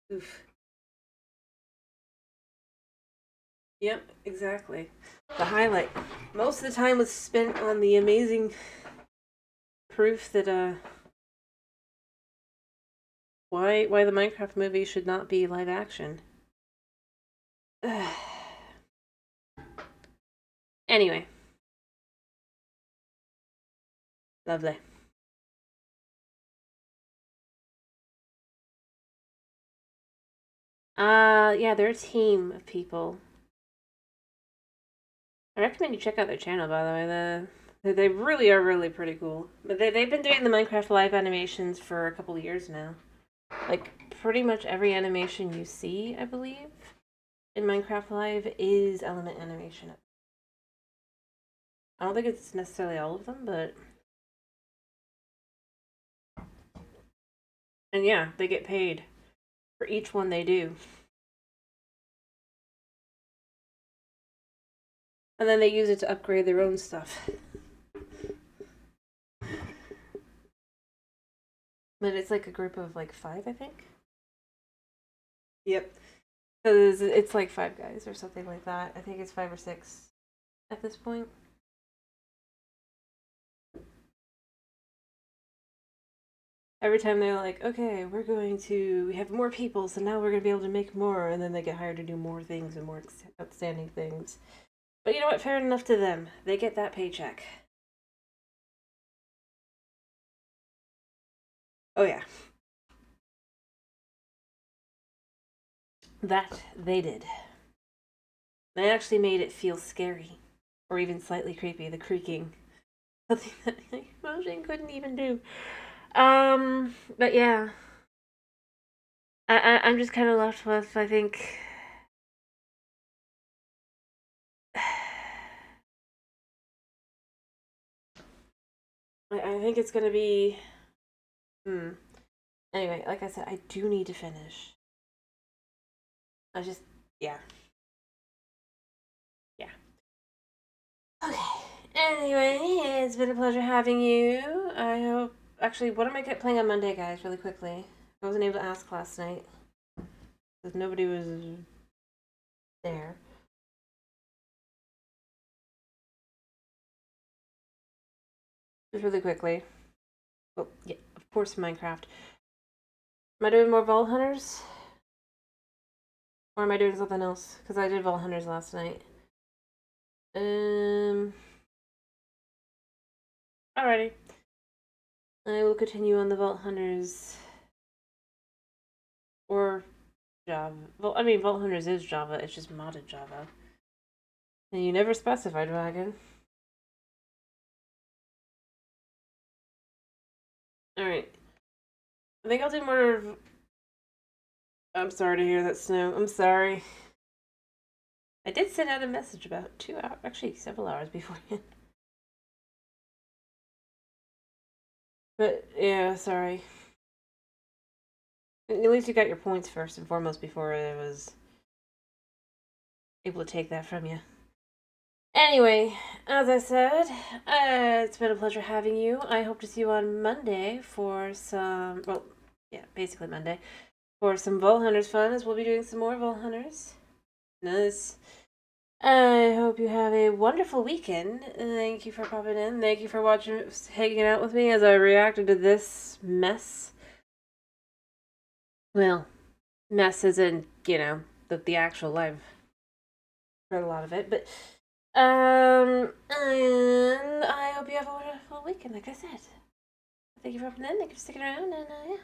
Oof. Yep, exactly. The highlight. Most of the time was spent on the amazing proof that why the Minecraft movie should not be live action. Anyway. Lovely. Yeah, they're a team of people. I recommend you check out their channel, by the way. They really are really pretty cool. But they've been doing the Minecraft live animations for a couple of years now. Like, pretty much every animation you see, I believe, in Minecraft Live is element animation. I don't think it's necessarily all of them, but... And yeah, they get paid for each one they do. And then they use it to upgrade their own stuff. But it's like a group of like 5, I think. Yep. Because it's like 5 guys or something like that. I think it's 5 or 6 at this point. Every time they're like, okay, we have more people, so now we're going to be able to make more. And then they get hired to do more things and more outstanding things. But you know what? Fair enough to them. They get that paycheck. Oh yeah. That they did. They actually made it feel scary. Or even slightly creepy, the creaking. Something that Mojang couldn't even do. But yeah. I'm just kind of left with, I think... I think it's gonna be... Anyway, like I said, I do need to finish. Yeah. Yeah. Okay. Anyway, it's been a pleasure having you. I hope... Actually, what am I playing on Monday, guys, really quickly? I wasn't able to ask last night. Because nobody was there. Just really quickly. Well, yeah, of course, Minecraft. Am I doing more Vault Hunters? Or am I doing something else? Because I did Vault Hunters last night. Alrighty. I will continue on the Vault Hunters. Or Java. Well, I mean, Vault Hunters is Java, it's just modded Java. And you never specified Dragon. Alright. I think I'll do more... I'm sorry to hear that, Snow. I'm sorry. I did send out a message about 2 hours, actually several hours beforehand. But, yeah, sorry. At least you got your points first and foremost before I was able to take that from you. Anyway, as I said, it's been a pleasure having you. I hope to see you on Monday for some... Well, yeah, basically Monday. For some Vault Hunters fun, as we'll be doing some more Vault Hunters. Nice. I hope you have a wonderful weekend. Thank you for popping in. Thank you for watching, hanging out with me as I reacted to this mess. Well, mess as in, you know, the actual live. Heard a lot of it, but and I hope you have a wonderful weekend, like I said. Thank you for popping in. Thank you for sticking around, and yeah.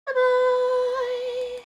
Bye-bye!